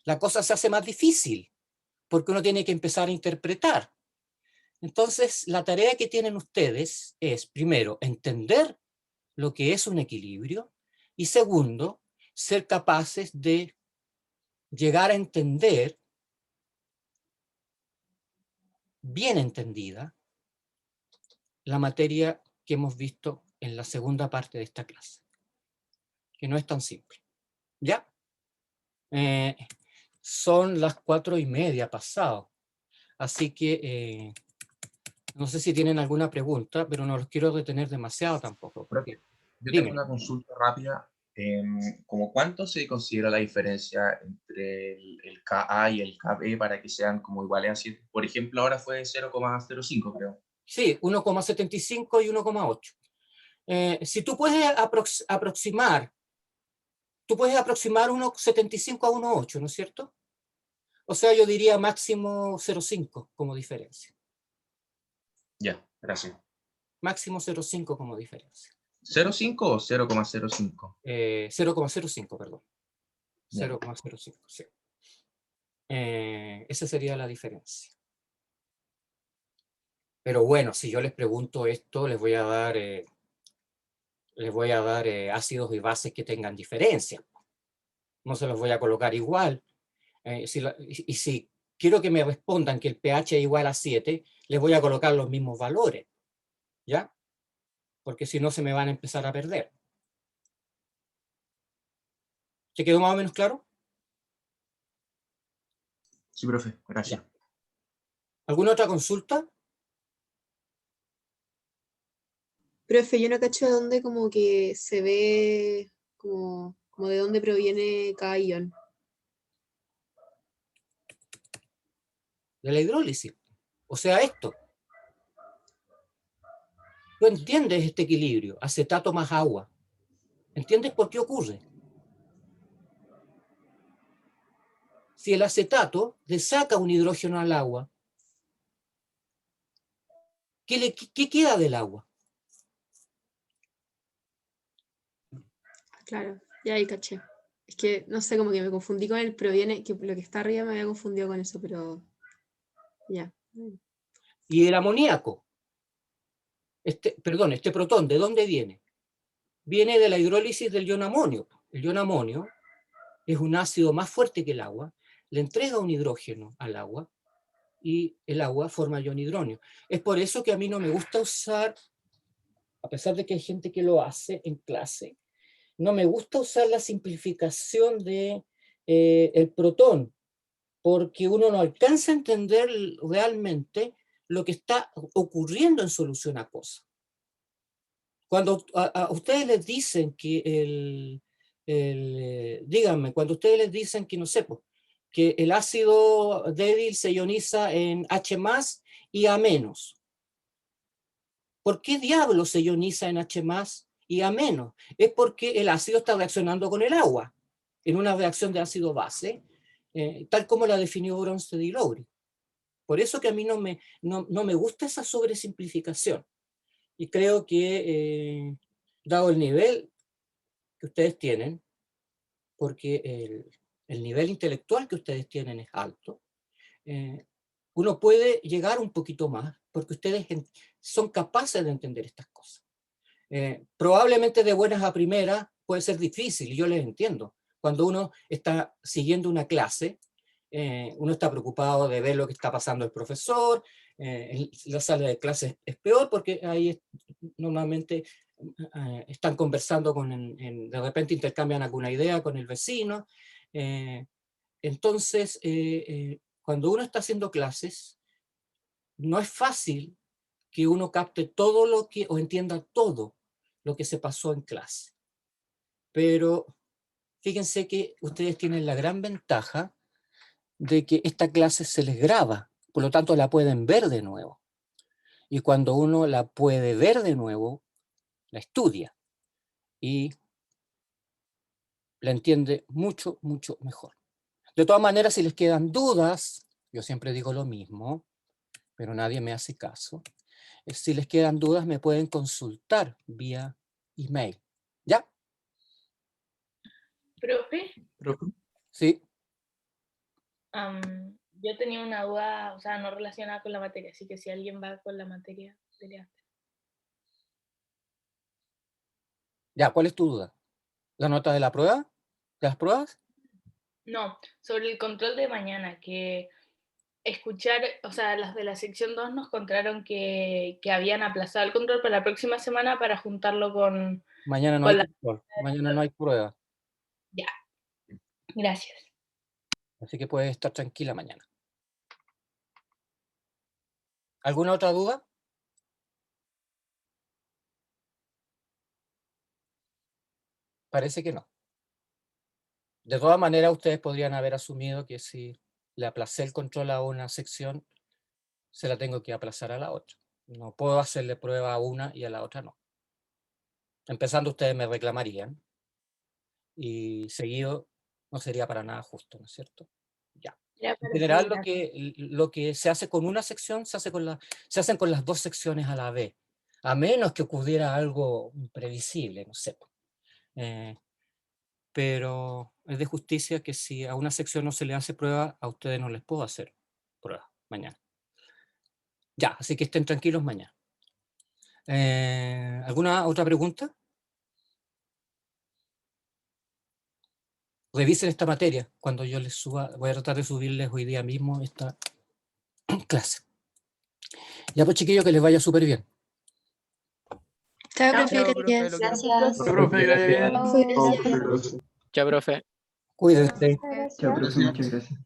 la cosa se hace más difícil, porque uno tiene que empezar a interpretar. Entonces, la tarea que tienen ustedes es, primero, entender lo que es un equilibrio, y segundo, ser capaces de llegar a entender, bien entendida, la materia que hemos visto en la segunda parte de esta clase, que no es tan simple. ¿Ya? Son las 4:30 pasado, así que no sé si tienen alguna pregunta, pero no los quiero retener demasiado tampoco. Porque, yo tengo una consulta rápida. ¿Cómo cuánto se considera la diferencia entre el Ka y el Kb para que sean como iguales a 7? Por ejemplo, ahora fue 0,05, creo. Sí, 1,75 y 1,8. Si tú puedes aproximar 1,75 a 1,8, ¿no es cierto? O sea, yo diría máximo 0,5 como diferencia. Ya, gracias. Máximo 0,5 como diferencia. ¿0,5 o 0,05? 0,05, perdón. Ya. 0,05, sí. Esa sería la diferencia. Pero bueno, si yo les pregunto esto, les voy a dar ácidos y bases que tengan diferencia. No se los voy a colocar igual. Y si quiero que me respondan que el pH es igual a 7, les voy a colocar los mismos valores. ¿Ya? Porque si no se me van a empezar a perder. ¿Se quedó más o menos claro? Sí, profe, gracias. ¿Alguna otra consulta? Profe, yo no cacho de dónde como que se ve como de dónde proviene cada ion. De la hidrólisis. O sea, esto. Tú entiendes este equilibrio, acetato más agua. ¿Entiendes por qué ocurre? Si el acetato le saca un hidrógeno al agua, ¿qué queda del agua? Claro, ya ahí caché. Es que, no sé, como que me confundí con el proviene, que lo que está arriba me había confundido con eso, pero ya. Y el amoníaco, este protón, ¿de dónde viene? Viene de la hidrólisis del ion amonio. El ion amonio es un ácido más fuerte que el agua, le entrega un hidrógeno al agua y el agua forma el ion hidrógeno. Es por eso que a mí no me gusta usar, a pesar de que hay gente que lo hace en clase, no me gusta usar la simplificación de el protón, porque uno no alcanza a entender realmente lo que está ocurriendo en solución a cosas. Cuando a ustedes les dicen que díganme, cuando ustedes les dicen que, no sé, pues, que el ácido débil se ioniza en H+ y A-, ¿por qué diablos se ioniza en H+ y A-? Es porque el ácido está reaccionando con el agua, en una reacción de ácido-base, tal como la definió Bronsted y Lowry. Por eso que a mí no me gusta esa sobresimplificación. Y creo que, dado el nivel que ustedes tienen, porque el nivel intelectual que ustedes tienen es alto, uno puede llegar un poquito más, porque ustedes son capaces de entender estas cosas. Probablemente de buenas a primeras puede ser difícil, y yo les entiendo. Cuando uno está siguiendo una clase, uno está preocupado de ver lo que está pasando el profesor, la sala de clases es peor porque ahí normalmente están conversando de repente intercambian alguna idea con el vecino. Entonces, cuando uno está haciendo clases, no es fácil que uno capte todo o entienda todo lo que se pasó en clase. Pero fíjense que ustedes tienen la gran ventaja de que esta clase se les graba, por lo tanto la pueden ver de nuevo. Y cuando uno la puede ver de nuevo, la estudia y la entiende mucho, mucho mejor. De todas maneras, si les quedan dudas, yo siempre digo lo mismo, pero nadie me hace caso. Si les quedan dudas, me pueden consultar vía email. ¿Ya? Profe, Sí. yo tenía una duda, o sea, no relacionada con la materia, así que si alguien va con la materia, sería. Ya, ¿cuál es tu duda? ¿La nota de la prueba? ¿De las pruebas? No, sobre el control de mañana, que escuchar, o sea, las de la sección 2 nos contaron que habían aplazado el control para la próxima semana para juntarlo con... Mañana no hay control, mañana no hay prueba. Ya, gracias. Así que puedes estar tranquila mañana. ¿Alguna otra duda? Parece que no. De todas maneras, ustedes podrían haber asumido que si le aplacé el control a una sección, se la tengo que aplazar a la otra. No puedo hacerle prueba a una y a la otra no. Empezando, ustedes me reclamarían. Y seguido, no sería para nada justo, ¿no es cierto? Ya. En general, lo que se hace con una sección, se hacen con las dos secciones a la vez. A menos que ocurriera algo imprevisible, no sé. Pero es de justicia que si a una sección no se le hace prueba, a ustedes no les puedo hacer prueba mañana. Ya, así que estén tranquilos mañana. ¿Alguna otra pregunta? Revisen esta materia cuando yo les suba. Voy a tratar de subirles hoy día mismo esta clase. Ya pues, chiquillos, que les vaya súper bien. Chao, Chao. profe, Chao, profe, gracias. lo quiero mucho. Gracias. Chao, profe, que le vaya bien. Profe, gracias. Chao, profe. Cuídense. Muchas Chao, gracias. profe, muchas gracias.